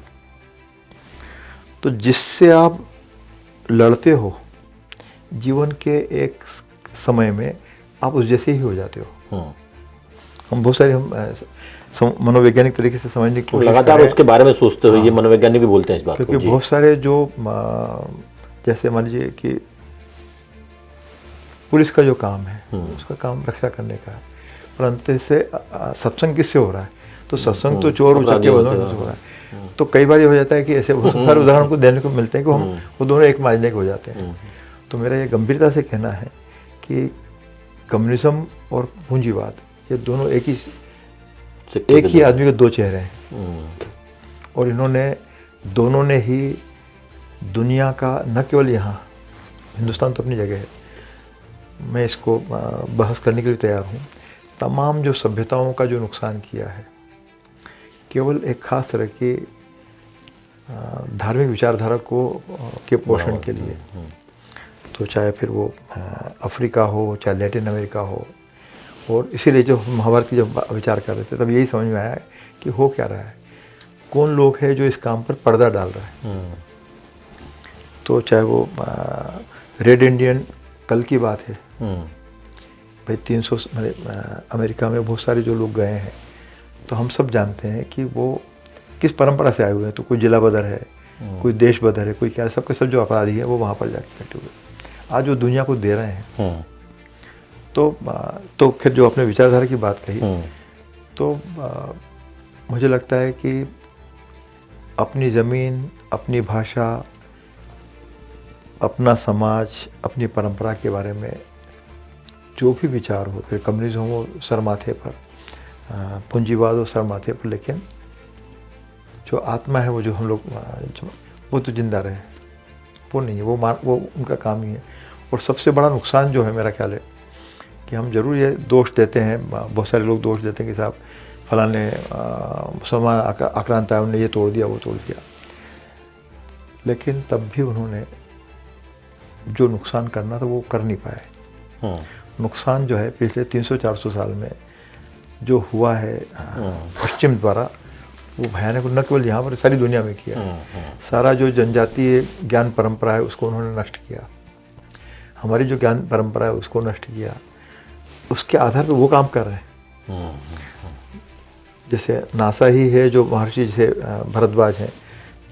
तो जिससे आप लड़ते हो जीवन के एक समय में आप उस जैसे ही हो जाते हो। हम बहुत सारे मनोवैज्ञानिक तरीके से समझने की कोशिश लगातार उसके बारे में सोचते हुए, ये मनोवैज्ञानिक भी बोलते हैं इस बात को, क्योंकि बहुत सारे जो जैसे मान लीजिए कि पुलिस का जो काम है उसका काम रक्षा करने का है, और अंत से सत्संग किससे हो रहा है, तो सत्संग तो चोर उचक्के वालों से हो रहा है। तो कई बार ये हो जाता है कि ऐसे हर उदाहरण को देने को मिलते हैं कि हम वो दोनों एक मायने के हो जाते हैं। तो मेरा ये गंभीरता से कहना है कि कम्युनिज्म और पूंजीवाद ये दोनों एक ही आदमी के दो चेहरे हैं, और इन्होंने दोनों ने ही दुनिया का, न केवल यहाँ, हिंदुस्तान तो अपनी जगह है, मैं इसको बहस करने के लिए तैयार हूँ, तमाम जो सभ्यताओं का जो नुकसान किया है केवल एक खास तरह की धार्मिक विचारधारा को के पोषण के लिए, तो चाहे फिर वो अफ्रीका हो, चाहे लैटिन अमेरिका हो। और इसीलिए जो महाभारत की जब विचार कर रहे थे तब यही समझ में आया कि हो क्या रहा है, कौन लोग हैं जो इस काम पर पर्दा डाल रहा है। तो चाहे वो रेड इंडियन, कल की बात है भाई, 300 अमेरिका में बहुत सारे जो लोग गए हैं, तो हम सब जानते हैं कि वो किस परंपरा से आए हुए हैं। तो कोई जिला बदर है, कोई देश बदर है, कोई क्या, सबके सब जो अपराधी है वो वहाँ पर जाके बैठे हुए आज वो दुनिया को दे रहे हैं। तो फिर जो अपने विचारधारा की बात कही, तो मुझे लगता है कि अपनी ज़मीन, अपनी भाषा, अपना समाज, अपनी परंपरा के बारे में जो भी विचार हो, फिर कम्युनिज्म हो सर माथे पर, पूंजीवाद हो सर माथे पर, लेकिन जो आत्मा है वो जो हम लोग वो तो जिंदा रहे, वो नहीं है, वो उनका काम ही है। और सबसे बड़ा नुकसान जो है मेरा ख्याल है कि हम जरूर ये दोष देते हैं, बहुत सारे लोग दोष देते हैं कि साहब फलाने मुसलमान आक्रांत आए, उन्होंने ये तोड़ दिया वो तोड़ दिया, लेकिन तब भी उन्होंने जो नुकसान करना था वो कर नहीं पाए। नुकसान जो है पिछले 300-400 साल में जो हुआ है पश्चिम द्वारा, वो भयानक न केवल यहाँ पर, सारी दुनिया में किया। सारा जो जनजातीय ज्ञान परंपरा है उसको उन्होंने नष्ट किया, हमारी जो ज्ञान परंपरा है उसको नष्ट किया, उसके आधार पर वो काम कर रहे हैं। जैसे नासा ही है जो महर्षि जैसे भरद्वाज हैं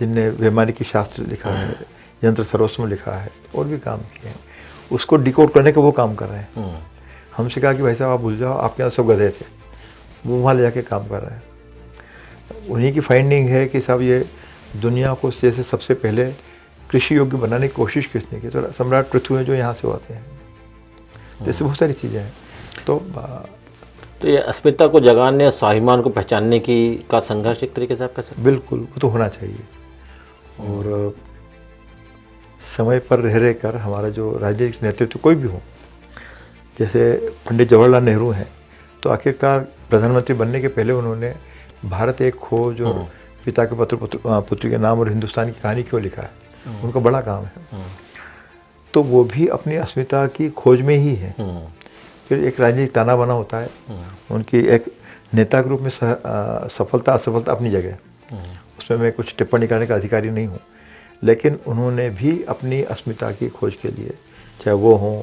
जिनने वैमानिकी शास्त्र लिखा है, यंत्र सर्वस्व लिखा है, और भी काम किए हैं, उसको डिकोड करने का वो काम कर रहे हैं। हमसे कहा कि भाई साहब आप भूल जाओ, आपके यहाँ सब गधे थे, वो वहाँ ले जाके काम कर रहे हैं। उन्हीं की फाइंडिंग है कि साहब ये दुनिया को जैसे सबसे पहले कृषि योग्य बनाने की कोशिश किसने की, तो सम्राट पृथ्वी जो यहाँ से आते हैं, जैसे बहुत सारी चीज़ें हैं। तो ये अस्मिता को जगाने, स्वाभिमान को पहचानने की का संघर्ष एक तरीके से आप कह सकते हैं। बिल्कुल, वो तो होना चाहिए। और समय पर रह कर हमारा जो राजनीतिक नेतृत्व कोई भी हो, जैसे पंडित जवाहरलाल नेहरू हैं, तो आखिरकार प्रधानमंत्री बनने के पहले उन्होंने भारत एक खो जो पिता के पुत्र के नाम और हिंदुस्तान की कहानी क्यों लिखा है, उनका बड़ा काम है। तो वो भी अपनी अस्मिता की खोज में ही है। फिर एक राजनीतिक ताना बना होता है, उनकी एक नेता के रूप में सफलता असफलता अपनी जगह है, उसमें मैं कुछ टिप्पणी करने का अधिकारी नहीं हूँ, लेकिन उन्होंने भी अपनी अस्मिता की खोज के लिए, चाहे वो हों,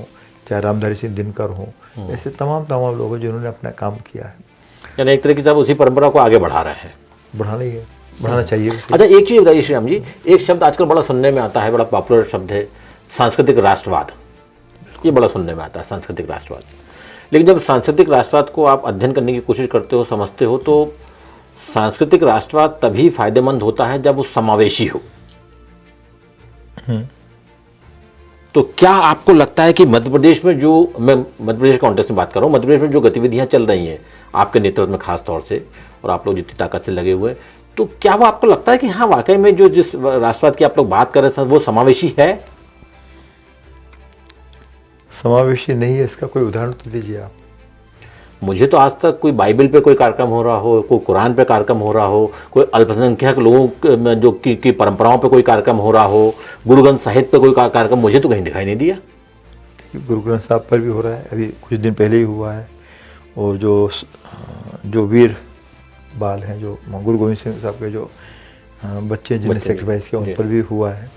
चाहे रामधारी सिंह दिनकर हों, ऐसे तमाम लोग हैं जिन्होंने अपना काम किया है। यानी एक तरीके से आप उसी परंपरा को आगे बढ़ा रहे हैं। बढ़ाना ही है, बढ़ाना चाहिए। अच्छा, एक चीज़ बताइए श्री राम जी, एक शब्द आजकल बड़ा सुनने में आता है, बड़ा पॉपुलर शब्द है सांस्कृतिक राष्ट्रवाद। ये बड़ा सुनने में आता है सांस्कृतिक राष्ट्रवाद। लेकिन जब सांस्कृतिक राष्ट्रवाद को आप अध्ययन करने की कोशिश करते हो, समझते हो, तो सांस्कृतिक राष्ट्रवाद तभी फायदेमंद होता है जब वो समावेशी हो। तो क्या आपको लगता है कि मध्य प्रदेश में जो, मैं मध्य प्रदेश कॉन्टेक्स्ट में बात कर रहा हूँ, मध्य प्रदेश में जो गतिविधियां चल रही हैं आपके नेतृत्व में खास तौर से, और आप लोग जितनी ताकत से लगे हुए हैं, तो क्या वो आपको लगता है कि हाँ वाकई में जो जिस राष्ट्रवाद की आप लोग बात कर रहे हैं वो समावेशी है? समावेशी नहीं है, इसका कोई उदाहरण तो दीजिए आप। मुझे तो आज तक कोई बाइबल पे कोई कार्यक्रम हो रहा हो, कोई कुरान पे कार्यक्रम हो रहा हो, कोई अल्पसंख्यक लोगों जो की परंपराओं पे कोई कार्यक्रम हो रहा हो, गुरु ग्रंथ साहिब पे कोई कार्यक्रम मुझे तो कहीं दिखाई नहीं दिया। गुरु ग्रंथ साहब पर भी हो रहा है, अभी कुछ दिन पहले ही हुआ है। और जो वीर बाल हैं, जो गुरु गोविंद सिंह साहब के जो बच्चे जिन्हें सेक्रीफाइस किया, उन पर भी हुआ है।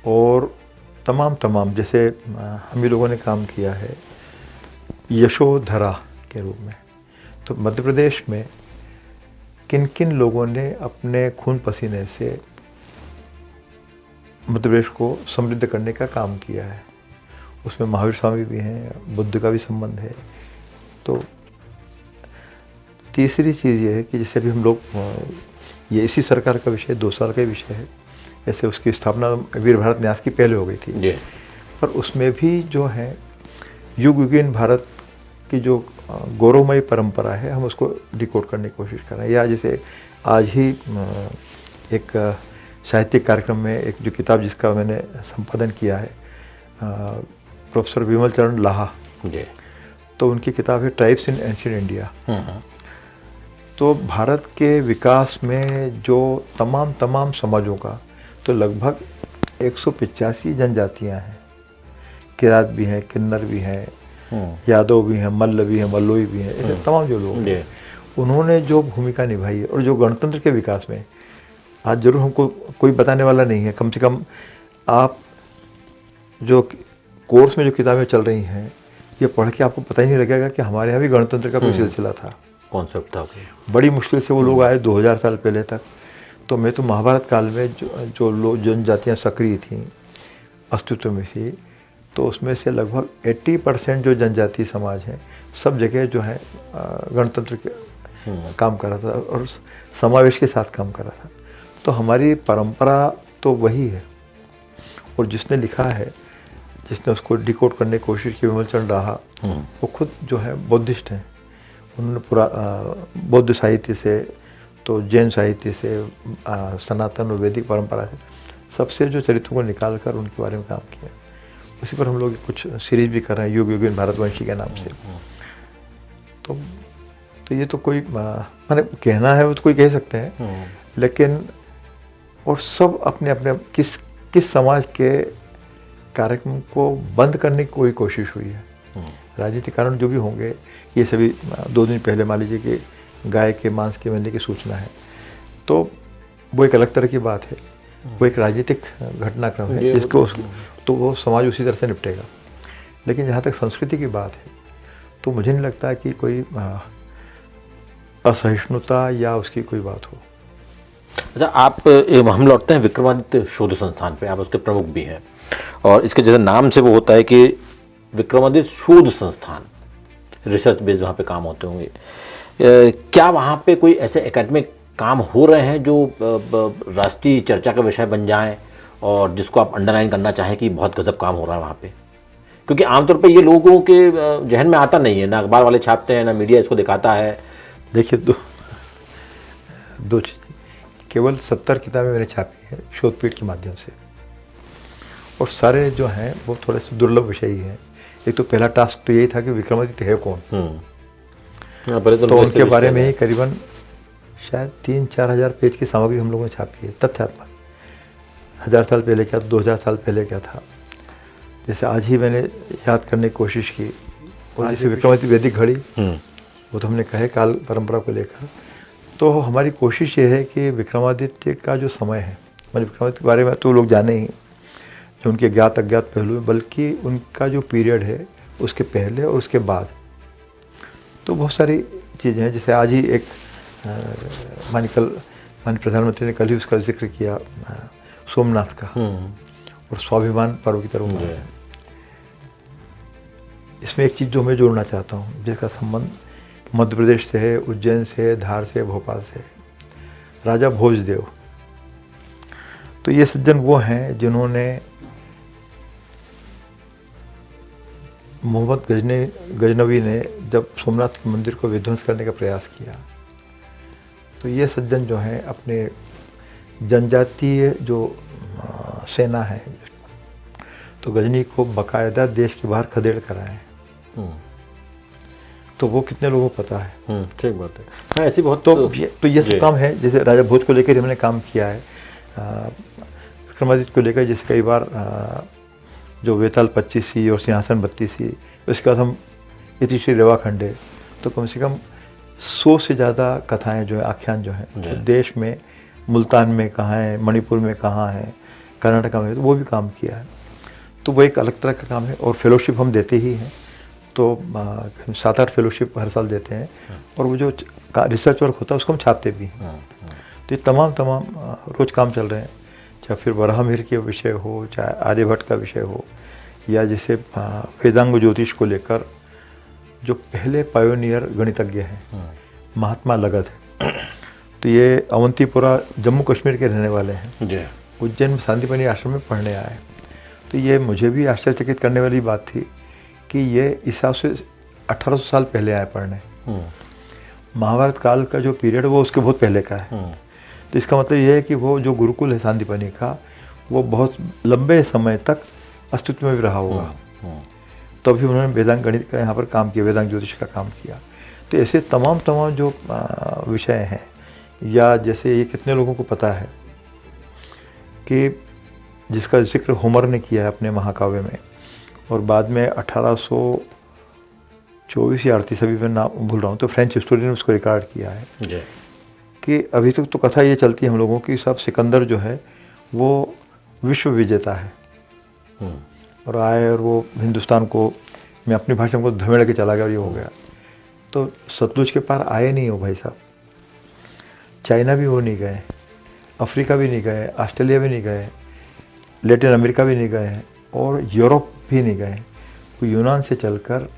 और तमाम जैसे हम ही लोगों ने काम किया है यशोधरा के रूप में। तो मध्य प्रदेश में किन किन लोगों ने अपने खून पसीने से मध्य प्रदेश को समृद्ध करने का काम किया है, उसमें महावीर स्वामी भी हैं, बुद्ध का भी संबंध है। तो तीसरी चीज़ ये है कि जैसे अभी हम लोग, ये इसी सरकार का विषय 2 साल का विषय है, ऐसे उसकी स्थापना वीर भारत न्यास की पहले हो गई थी, पर उसमें भी जो है युग युगीन भारत की जो गौरवमयी परंपरा है, हम उसको डिकोड करने की कोशिश कर रहे हैं। या जैसे आज ही एक साहित्यिक कार्यक्रम में एक जो किताब जिसका मैंने संपादन किया है, प्रोफेसर विमल चरण लाहा जी, तो उनकी किताब है ट्राइब्स इन एंशिएंट इंडिया। तो भारत के विकास में जो तमाम समाजों का, तो लगभग 185 जनजातियां हैं। किरात भी हैं, किन्नर भी हैं, यादव भी हैं, मल्ल भी हैं, मल्लोई भी हैं, ऐसे तमाम जो लोग हैं, उन्होंने जो भूमिका निभाई है। और जो गणतंत्र के विकास में, आज जरूर हमको कोई बताने वाला नहीं है, कम से कम आप जो कोर्स में जो किताबें चल रही हैं, ये पढ़ के आपको पता ही नहीं लगेगा कि हमारे यहाँ भी गणतंत्र का कोई सिलसिला था। कॉन्सेप्ट था। बड़ी मुश्किल से वो लोग आए 2000 साल पहले तक। तो मैं तो महाभारत काल में जो लोग जनजातियाँ सक्रिय थीं, अस्तित्व में थी, तो उसमें से लगभग 80% जो जनजातीय समाज है, सब जगह जो है गणतंत्र के काम कर रहा था और समावेश के साथ काम कर रहा था। तो हमारी परंपरा तो वही है। और जिसने लिखा है, जिसने उसको डिकोड करने की कोशिश की, विमल चरण लाहा, वो खुद जो है बौद्धिस्ट हैं। उन्होंने बौद्ध साहित्य से, तो जैन साहित्य से, सनातन और वैदिक परंपरा से, सबसे जो चरित्रों को निकाल कर उनके बारे में काम किया। उसी पर हम लोग कुछ सीरीज भी कर रहे हैं, युग युगीन भारतवंशी के नाम से। तो ये तो कोई माने कहना है वो तो कोई कह सकते हैं, लेकिन और सब अपने अपने किस समाज के कार्यक्रम को बंद करने की कोई कोशिश हुई है। राजनीतिक कारण जो भी होंगे, ये सभी 2 दिन पहले मान लीजिए कि गाय के मांस के मिलने की सूचना है, तो वो एक अलग तरह की बात है, वो एक राजनीतिक घटनाक्रम है जिसको तो वो समाज उसी तरह से निपटेगा। लेकिन जहाँ तक संस्कृति की बात है, तो मुझे नहीं लगता कि कोई असहिष्णुता या उसकी कोई बात हो। अच्छा, आप हम लौटते हैं विक्रमादित्य शोध संस्थान पे, आप उसके प्रमुख भी हैं, और इसके जैसे नाम से वो होता है कि विक्रमादित्य शोध संस्थान, रिसर्च बेस्ड वहाँ पे काम होते होंगे। क्या वहाँ पे कोई ऐसे एकेडमिक काम हो रहे हैं जो राष्ट्रीय चर्चा का विषय बन जाएं और जिसको आप अंडरलाइन करना चाहें कि बहुत गजब काम हो रहा है वहाँ पे? क्योंकि आमतौर पे ये लोगों के जहन में आता नहीं है, ना अखबार वाले छापते हैं, ना मीडिया इसको दिखाता है। देखिए, दो चीज़ें, केवल 70 किताबें मैंने छापी हैं शोधपीठ के माध्यम से, और सारे जो हैं वो थोड़े से दुर्लभ विषय ही हैं। एक तो पहला टास्क तो यही था कि विक्रमादित्य है कौन, तो उनके बारे में ही करीबन शायद 3-4 हज़ार पेज की सामग्री हम लोगों ने छापी है, तथ्यात्मक। 1000 साल पहले क्या, 2000 साल पहले क्या था, जैसे आज ही मैंने याद करने की कोशिश की। और जैसे विक्रमादित्य वैदिक घड़ी, वो तो हमने कहे काल परंपरा को लेकर। तो हमारी कोशिश ये है कि विक्रमादित्य का जो समय है, मतलब विक्रमादित्य के बारे में तो लोग जाने ही जो उनके ज्ञात अज्ञात पहलू हैं, बल्कि उनका जो पीरियड है उसके पहले और उसके बाद, तो बहुत सारी चीज़ें हैं। जैसे आज ही एक माननीय प्रधानमंत्री ने कल ही उसका जिक्र किया, सोमनाथ का, और स्वाभिमान पर्व की तरफ। इसमें एक चीज़ जो मैं जोड़ना चाहता हूँ, जिसका संबंध मध्य प्रदेश से है, उज्जैन से है, धार से, भोपाल से, राजा भोजदेव। तो ये सज्जन वो हैं जिन्होंने मोहम्मद गजनवी ने जब सोमनाथ के मंदिर को विध्वंस करने का प्रयास किया, तो ये सज्जन जो हैं अपने जनजातीय जो सेना है, तो गजनी को बाकायदा देश के बाहर खदेड़ कर आए। तो वो कितने लोगों को पता है? ठीक बात है। हाँ, ऐसी बहुत तो ये सब काम है। जैसे राजा भोज को लेकर हमने काम किया है, विक्रमादित्य को लेकर जैसे कई बार जो वेताल 25सी और सिंहासन 32सी, उसके बाद हम इतिश्री रेवा खंडे, तो कम से कम 100 से ज़्यादा कथाएं जो है, आख्यान जो हैं, तो देश में मुल्तान में कहाँ है, मणिपुर में कहाँ है, कर्नाटका में, तो वो भी काम किया है। तो वो एक अलग तरह का काम है। और फेलोशिप हम देते ही हैं, तो 7-8 फेलोशिप हर साल देते हैं, और वो जो रिसर्च वर्क होता है उसको हम छापते भी हैं। तो ये तमाम रोज़ काम चल रहे हैं, चाहे फिर वराहमिहिर के विषय हो, चाहे आर्यभट्ट का विषय हो, या जैसे वेदांग ज्योतिष को लेकर जो पहले पायोनियर गणितज्ञ हैं महात्मा लगध, तो ये अवंतीपुरा जम्मू कश्मीर के रहने वाले हैं, उज्जैन में सांदीपनि आश्रम में पढ़ने आए। तो ये मुझे भी आश्चर्यचकित करने वाली बात थी कि ये इस हिसाब से 1800 साल पहले आए पढ़ने। महाभारत काल का जो पीरियड वो उसके बहुत पहले का है। तो इसका मतलब ये है कि वो जो गुरुकुल है सांदीपनि का, वो बहुत लंबे समय तक अस्तित्व में भी रहा होगा। तो अभी उन्होंने वेदांग गणित का यहाँ पर काम किया, वेदांग ज्योतिष का काम किया। तो ऐसे तमाम जो विषय हैं, या जैसे ये कितने लोगों को पता है कि जिसका जिक्र होमर ने किया है अपने महाकाव्य में, और बाद में 1824 या 38 अभी मैं नाम भूल रहा हूँ, तो फ्रेंच हिस्टोरियन ने उसको रिकॉर्ड किया है कि अभी तक तो कथा ये चलती है हम लोगों की, सब सिकंदर जो है वो विश्व विजेता है, और आए और वो हिंदुस्तान को, मैं अपनी भाषा में धमेड़ के चला गया और ये हो गया। तो सतलुज के पार आए नहीं हो भाई साहब, चाइना भी वो नहीं गए, अफ्रीका भी नहीं गए, ऑस्ट्रेलिया भी नहीं गए, लैटिन अमेरिका भी नहीं गए, और यूरोप भी नहीं गए। वो यूनान से चलकर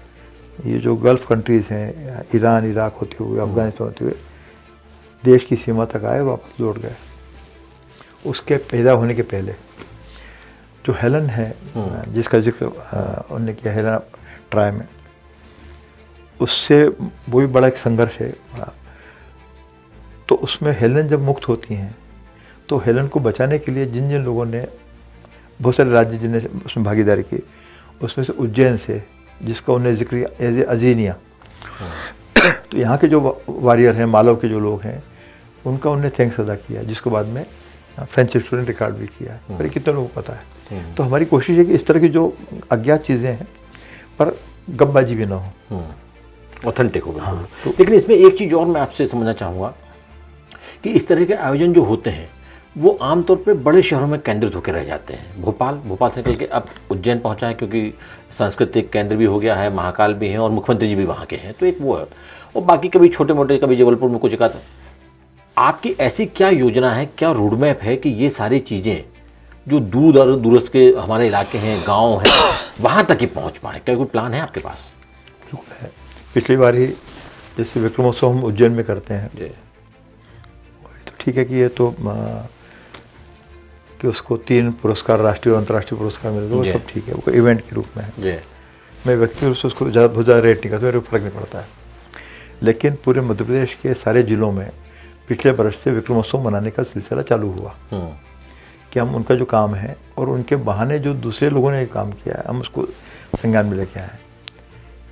ये जो गल्फ़ कंट्रीज़ हैं, ईरान, इराक होते हुए, अफ़गानिस्तान होते हुए देश की सीमा तक आए, वापस लौट गए। उसके पैदा होने के पहले जो हेलन है, जिसका जिक्र उन्होंने किया हेलेना ट्राय में, उससे वो भी बड़ा एक संघर्ष है। तो उसमें हेलन जब मुक्त होती हैं, तो हेलन को बचाने के लिए जिन जिन लोगों ने, बहुत सारे राज्य जिन्हें उसमें भागीदारी की, उसमें से उज्जैन से, जिसका उन्हें जिक्र एज ए अजीनिया, तो यहाँ के जो वॉरियर हैं, मालव के जो लोग हैं, उनका उन्हें थैंक्स अदा किया, जिसको बाद में फ्रेंच हिस्टोरियन रिकॉर्ड भी किया है। पर कितने लोगों को पता है? तो हमारी कोशिश है कि इस तरह की जो अज्ञात चीज़ें हैं पर गब्बाजी भी ना हो, ऑथेंटिक हो। हाँ, तो लेकिन इसमें एक चीज़ और मैं आपसे समझना चाहूँगा कि इस तरह के आयोजन जो होते हैं वो आमतौर पे बड़े शहरों में केंद्रित होकर रह जाते हैं। भोपाल से निकल के अब उज्जैन पहुंचा है, क्योंकि सांस्कृतिक केंद्र भी हो गया है, महाकाल भी है, और मुख्यमंत्री जी भी वहाँ के हैं, तो एक वो है। और बाकी कभी छोटे मोटे, कभी जबलपुर में कुछ एकाध। आपकी ऐसी क्या योजना है, क्या रोड मैप है कि ये सारी चीज़ें जो दूर और दूरस्थ के हमारे इलाके हैं, गाँव हैं, वहाँ तक ही पहुँच पाए? क्या कोई प्लान है आपके पास? पिछली बार ही जैसे विक्रमोत्सव हम उज्जैन में करते हैं, ठीक है कि ये तो कि उसको 3 पुरस्कार, राष्ट्रीय और अंतर्राष्ट्रीय पुरस्कार मिल गए, वो सब ठीक है, वो इवेंट के रूप में है। मैं व्यक्तिगत रूप से उसको बहुत ज़्यादा रेट नहीं करता, मेरे को फर्क नहीं पड़ता है। लेकिन पूरे मध्य प्रदेश के सारे जिलों में पिछले वर्ष से विक्रमोत्सव मनाने का सिलसिला चालू हुआ कि हम उनका जो काम है और उनके बहाने जो दूसरे लोगों ने काम किया है, हम उसको संज्ञान में लेके आए।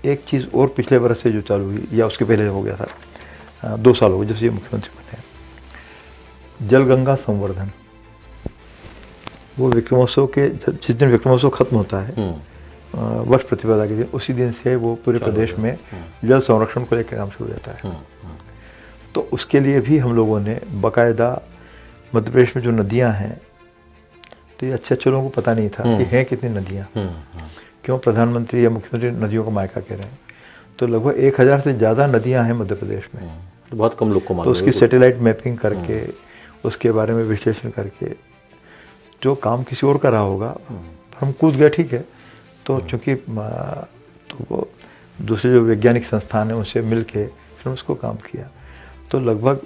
एक चीज़ और पिछले वर्ष से जो चालू हुई, या उसके पहले हो गया था, 2 साल हो गए जब से ये मुख्यमंत्री बने, जल गंगा संवर्धन। वो विक्रमोत्सव के जिस दिन विक्रमोत्सव खत्म होता है, वर्ष प्रतिपदा के दिन, उसी दिन से वो पूरे प्रदेश में जल संरक्षण को लेकर काम शुरू हो जाता है। तो उसके लिए भी हम लोगों ने बाकायदा मध्य प्रदेश में जो नदियाँ हैं, तो ये अच्छे लोगों को पता नहीं था कि हैं कितनी नदियाँ, क्यों प्रधानमंत्री या मुख्यमंत्री नदियों को मायका कह रहे हैं। तो लगभग 1000 से ज़्यादा नदियाँ हैं मध्य प्रदेश में, तो बहुत कम लोग को मालूम। तो उसकी सैटेलाइट मैपिंग करके, उसके बारे में विश्लेषण करके, जो काम किसी और का रहा होगा, पर हम कूद गए, ठीक है। तो चूँकि तो वो दूसरे जो वैज्ञानिक संस्थान हैं उनसे मिल के फिर उसको काम किया। तो लगभग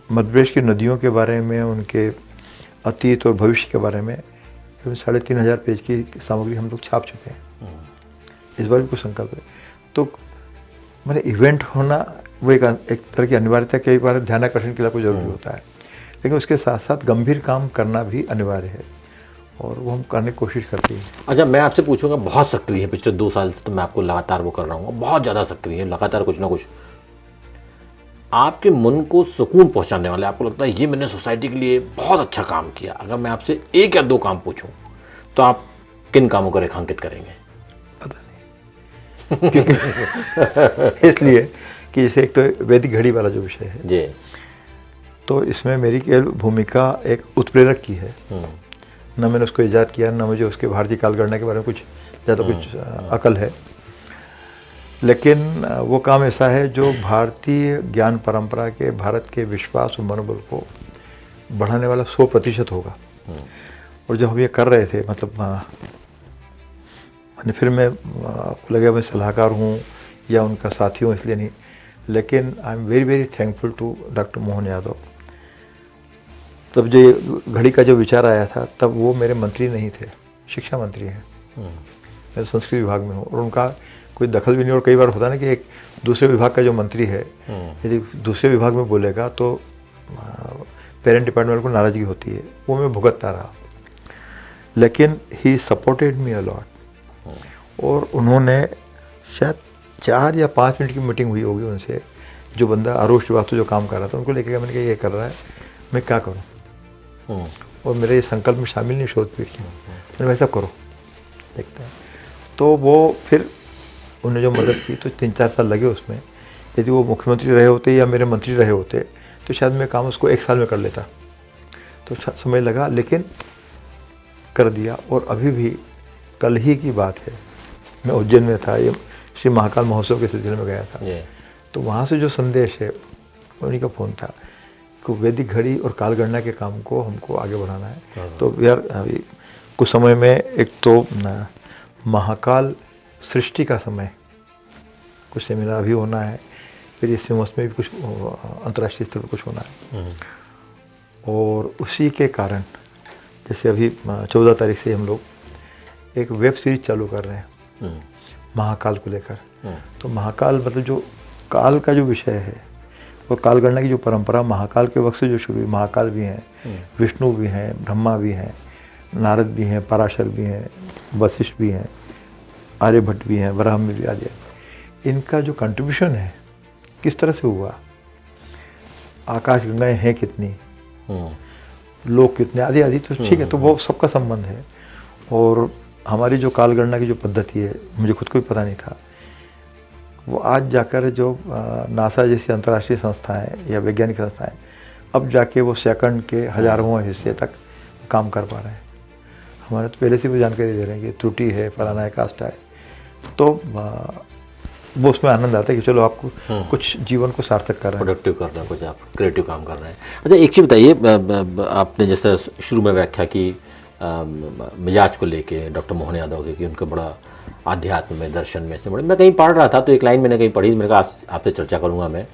मध्य प्रदेश की नदियों के बारे में, उनके अतीत और भविष्य के बारे में 3500 पेज की सामग्री हम लोग छाप चुके हैं। इस बार भी कुछ संकल्प है। तो मैंने इवेंट होना वो एक तरह की अनिवार्यता, कई बार ध्यान आकर्षण के लिए कोई जरूरी होता है, लेकिन उसके साथ साथ गंभीर काम करना भी अनिवार्य है, और वो हम करने की कोशिश करते हैं। अच्छा, मैं आपसे पूछूंगा, बहुत सक्रिय है पिछले 2 साल से, तो मैं आपको लगातार वो कर रहा हूँ, बहुत ज़्यादा सक्रिय है, लगातार कुछ ना कुछ आपके मन को सुकून पहुंचाने वाले, आपको लगता है ये मैंने सोसाइटी के लिए बहुत अच्छा काम किया। अगर मैं आपसे 1 या 2 काम पूछूं तो आप किन कामों को रेखांकित करेंगे? पता नहीं क्योंकि इसलिए कि जैसे एक तो वैदिक घड़ी वाला जो विषय है जी, तो इसमें मेरी केवल भूमिका एक उत्प्रेरक की है। न मैंने उसको ईजाद किया, न मुझे उसके भारतीय कालगणना के बारे में कुछ ज़्यादा कुछ अकल है, लेकिन वो काम ऐसा है जो भारतीय ज्ञान परंपरा के, भारत के विश्वास और मनोबल को बढ़ाने वाला 100% होगा। और जब हम ये कर रहे थे, मतलब मैंने फिर मैं लगा मैं सलाहकार हूँ या उनका साथी हूँ इसलिए नहीं, लेकिन I am very very thankful to doctor Mohan Yadav. तब जो घड़ी का जो विचार आया था, तब वो मेरे मंत्री नहीं थे, शिक्षा मंत्री हैं, मैं संस्कृत विभाग में हूँ, और उनका कोई दखल भी नहीं। और कई बार होता है ना कि एक दूसरे विभाग का जो मंत्री है, यदि दूसरे विभाग में बोलेगा तो पेरेंट डिपार्टमेंट को नाराज़गी होती है, वो मैं भुगतता रहा। लेकिन he supported me a lot, और उन्होंने शायद 4 या 5 मिनट की मीटिंग हुई होगी उनसे, जो बंदा आरुष श्रीवास्तव जो काम कर रहा था, उनको लेकर मैंने कहा ये कर रहा है, मैं क्या करूँ, और मेरे ये संकल्प में शामिल नहीं शोध पीठ की, मैंने वैसा करो, देखते हैं। तो वो फिर उन्हें जो मदद की, तो 3-4 साल लगे उसमें। यदि वो मुख्यमंत्री रहे होते या मेरे मंत्री रहे होते तो शायद मैं काम उसको 1 साल में कर लेता, तो समय लगा, लेकिन कर दिया। और अभी भी कल ही की बात है, मैं उज्जैन में था, ये श्री महाकाल महोत्सव के सिलसिले में गया था, तो वहाँ से जो संदेश है उन्हीं का फ़ोन था कि वैदिक घड़ी और कालगणना के काम को हमको आगे बढ़ाना है। तो यार अभी कुछ समय में एक तो महाकाल सृष्टि का समय, कुछ सेमिनार भी होना है, फिर इस मौसम में भी कुछ अंतर्राष्ट्रीय स्तर पर कुछ होना है। और उसी के कारण जैसे अभी 14 तारीख से हम लोग एक वेब सीरीज चालू कर रहे हैं महाकाल को लेकर। तो महाकाल मतलब जो काल का जो विषय है, और कालगणना की जो परंपरा महाकाल के वक्त से जो शुरू हुई, महाकाल भी हैं, विष्णु भी हैं, ब्रह्मा भी हैं, नारद भी हैं, पराशर भी हैं, वशिष्ठ भी हैं, आर्यभट्ट भी हैं, ब्राह्मण भी आदि। इनका जो कंट्रीब्यूशन है किस तरह से हुआ, आकाश गंगाएं हैं कितनी, लोग कितने, आदि आदि, तो ठीक है, तो वो सबका संबंध है। और हमारी जो कालगणना की जो पद्धति है, मुझे खुद को भी पता नहीं था, वो आज जाकर जो नासा जैसी अंतर्राष्ट्रीय संस्थाएं या वैज्ञानिक संस्थाएं, अब जाके वो सेकंड के हजारों हिस्से तक काम कर पा रहे हैं। हमारे तो पहले से भी जानकारी दे रहे हैं कि त्रुटि है, फलाना है, कास्ट है, तो वो उसमें आनंद आता है कि चलो आपको कुछ जीवन को सार्थक कर रहे हैं, प्रोडक्टिव कर रहे हैं, कुछ आप क्रिएटिव काम कर रहे हैं। अच्छा, एक चीज़ बताइए, आपने जैसे शुरू में व्याख्या की मिजाज को लेके डॉक्टर मोहन यादव के, कि उनका बड़ा आध्यात्म में, दर्शन में से बड़े, मैं कहीं पढ़ रहा था तो एक लाइन मैंने कहीं पढ़ी, मैंने कहा आपसे चर्चा करूँगा मैं,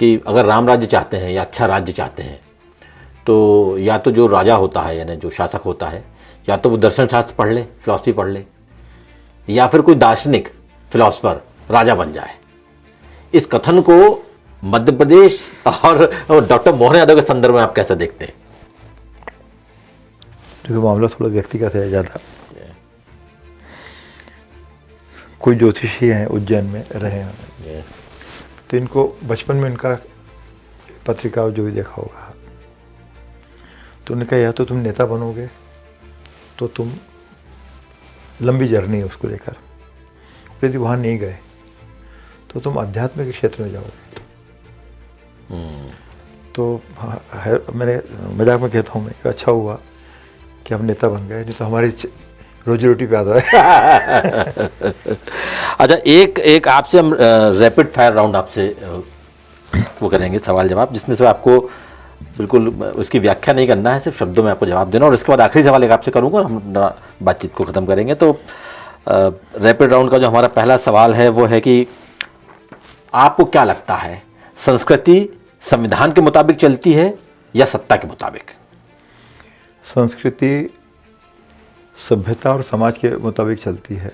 कि अगर राम राज्य चाहते हैं या अच्छा राज्य चाहते हैं तो या तो जो राजा होता है यानी जो शासक होता है या तो वो दर्शन शास्त्र पढ़ ले, फिलॉसफी पढ़ ले, या फिर कोई दार्शनिक फिलॉसफर राजा बन जाए। इस कथन को मध्य प्रदेश और डॉक्टर मोहन यादव के संदर्भ में आप कैसे देखते हैं? क्योंकि मामला थोड़ा व्यक्तिगत है ज़्यादा। कोई ज्योतिषी हैं उज्जैन में रहे हैं, तो इनको बचपन में इनका पत्रिका जो भी देखा होगा, तो उन्होंने कहा या तो तुम नेता बनोगे तो तुम लंबी जर्नी है उसको लेकर, यदि वहाँ नहीं गए तो तुम अध्यात्म के क्षेत्र में जाओगे। तो मैंने मजाक में कहता हूँ मैं कि अच्छा हुआ कि हम नेता बन गए, नहीं तो हमारी रोजी रोटी पे आता है। अच्छा, एक आपसे हम रैपिड फायर राउंड आपसे वो करेंगे, सवाल जवाब, जिसमें से आपको बिल्कुल उसकी व्याख्या नहीं करना है, सिर्फ शब्दों में आपको जवाब देना, और इसके बाद आखिरी सवाल एक आपसे करूँगा और हम बातचीत को ख़त्म करेंगे। तो रैपिड राउंड का जो हमारा पहला सवाल है वो है कि आपको क्या लगता है, संस्कृति संविधान के मुताबिक चलती है या सत्ता के मुताबिक? संस्कृति सभ्यता और समाज के मुताबिक चलती है।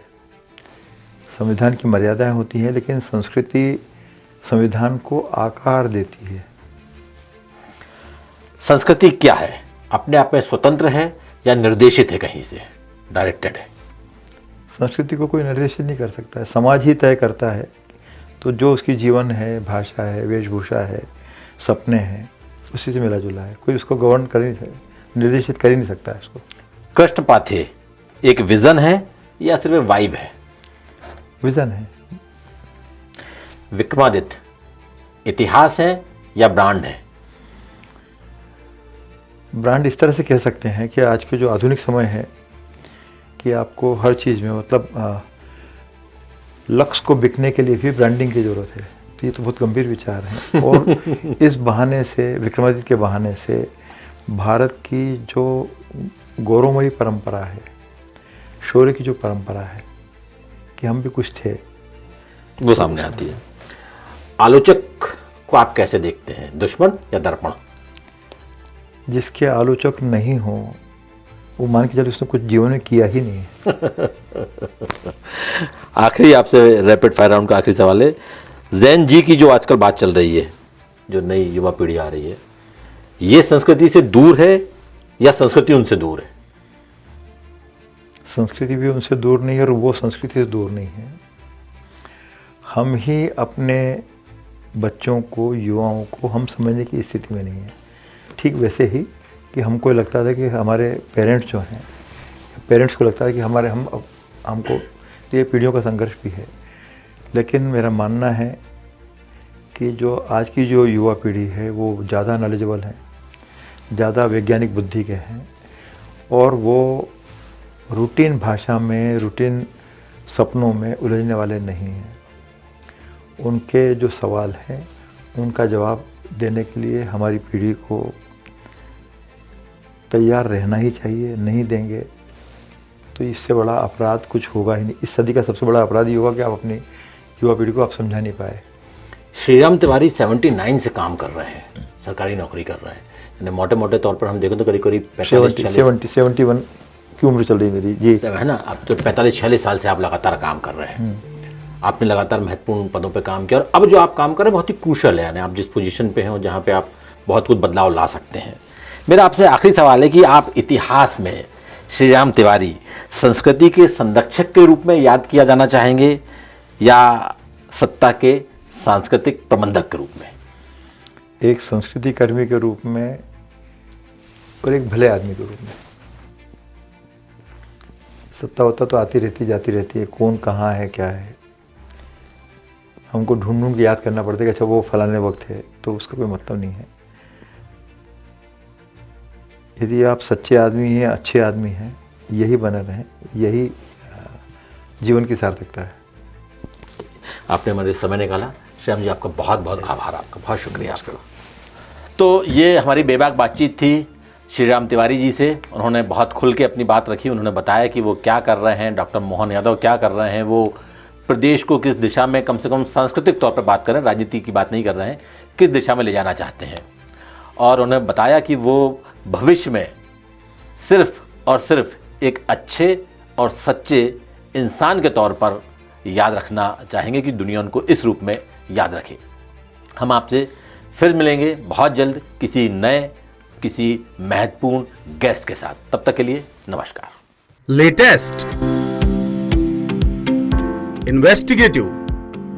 संविधान की मर्यादाएं होती हैं, लेकिन संस्कृति संविधान को आकार देती है। संस्कृति क्या है? अपने आप में स्वतंत्र है या निर्देशित है, कहीं से डायरेक्टेड है? संस्कृति को कोई निर्देशित नहीं कर सकता है, समाज ही तय करता है। तो जो उसकी जीवन है, भाषा है, वेशभूषा है, सपने हैं, उसी से मिला जुला है। कोई उसको गवर्न कर ही नहीं, निर्देशित कर ही नहीं सकता है उसको। कृष्ण पाथे एक विजन है या सिर्फ वाइब है? विजन है। विक्रमादित्य इतिहास है या ब्रांड है? ब्रांड इस तरह से कह सकते हैं कि आज के जो आधुनिक समय है कि आपको हर चीज़ में मतलब लक्ष्य को बिकने के लिए भी ब्रांडिंग की ज़रूरत है। तो ये तो बहुत गंभीर विचार हैं, और इस बहाने से, विक्रमादित्य के बहाने से भारत की जो गौरवमयी परंपरा है, शौर्य की जो परंपरा है कि हम भी कुछ थे, वो सामने आती है। आलोचक को आप कैसे देखते हैं, दुश्मन या दर्पण? जिसके आलोचक नहीं हो वो मान के चलो उसने कुछ जीवन में किया ही नहीं है। आखिरी आपसे रैपिड फायर राउंड का आखिरी सवाल है, जैन जी की जो आजकल बात चल रही है, जो नई युवा पीढ़ी आ रही है, ये संस्कृति से दूर है या संस्कृति उनसे दूर है? संस्कृति भी उनसे दूर नहीं है और वो संस्कृति से दूर नहीं है। हम ही अपने बच्चों को, युवाओं को हम समझने की स्थिति में नहीं है। ठीक वैसे ही कि हमको लगता था कि हमारे पेरेंट्स जो हैं, पेरेंट्स को लगता है कि हमको तो ये पीढ़ियों का संघर्ष भी है। लेकिन मेरा मानना है कि जो आज की जो युवा पीढ़ी है वो ज़्यादा नॉलेजेबल है, ज़्यादा वैज्ञानिक बुद्धि के हैं, और वो रूटीन भाषा में, रूटीन सपनों में उलझने वाले नहीं हैं। उनके जो सवाल हैं उनका जवाब देने के लिए हमारी पीढ़ी को तैयार रहना ही चाहिए। नहीं देंगे तो इससे बड़ा अपराध कुछ होगा ही नहीं। इस सदी का सबसे बड़ा अपराध ये होगा कि आप अपनी युवा पीढ़ी को आप समझा नहीं पाए। श्रीराम तिवारी 79 से काम कर रहे हैं, सरकारी नौकरी कर रहे हैं, यानी मोटे मोटे तौर पर हम देखें तो करीब करीब 71 की उम्र चल रही मेरी जी, है ना। अब तो 45-46 साल से आप लगातार काम कर रहे हैं, आपने लगातार महत्वपूर्ण पदों पे काम किया, और अब जो आप काम कर रहे हैं बहुत ही क्रूशल है, यानी आप जिस पोजीशन पे हैं जहाँ पे आप बहुत कुछ बदलाव ला सकते हैं। मेरा आपसे आखिरी सवाल है कि आप इतिहास में श्रीराम तिवारी संस्कृति के संरक्षक के रूप में याद किया जाना चाहेंगे या सत्ता के सांस्कृतिक प्रबंधक के रूप में? एक संस्कृति कर्मी के रूप में और एक भले आदमी के रूप में। सत्ता वत्ता तो आती रहती जाती रहती है, कौन कहाँ है क्या है हमको ढूंढ ढूंढ के याद करना पड़ता है कि अच्छा वो फलाने वक्त है, तो उसका कोई मतलब नहीं है। यदि आप सच्चे आदमी हैं, अच्छे आदमी हैं, यही बने रहें, यही जीवन की सार्थकता है। आपने हमारे समय निकाला, श्याम जी आपका बहुत बहुत आभार, आपका बहुत शुक्रिया आपका। तो ये हमारी बेबाक बातचीत थी श्रीराम तिवारी जी से। उन्होंने बहुत खुल के अपनी बात रखी, उन्होंने बताया कि वो क्या कर रहे हैं, डॉक्टर मोहन यादव क्या कर रहे हैं, वो प्रदेश को किस दिशा में, कम से कम सांस्कृतिक तौर पर बात करें, राजनीति की बात नहीं कर रहे हैं, किस दिशा में ले जाना चाहते हैं। और उन्हें बताया कि वो भविष्य में सिर्फ और सिर्फ एक अच्छे और सच्चे इंसान के तौर पर याद रखना चाहेंगे कि दुनिया उनको इस रूप में याद रखे। हम आपसे फिर मिलेंगे बहुत जल्द किसी नए, किसी महत्वपूर्ण गेस्ट के साथ। तब तक के लिए नमस्कार। लेटेस्ट, इन्वेस्टिगेटिव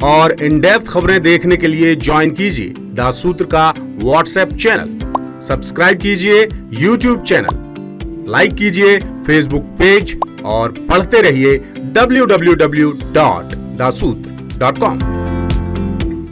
और इन डेप्थ खबरें देखने के लिए ज्वाइन कीजिए द सूत्र का व्हाट्सएप चैनल, सब्सक्राइब कीजिए यूट्यूब चैनल, लाइक कीजिए फेसबुक पेज और पढ़ते रहिए www.daसूत्र.com।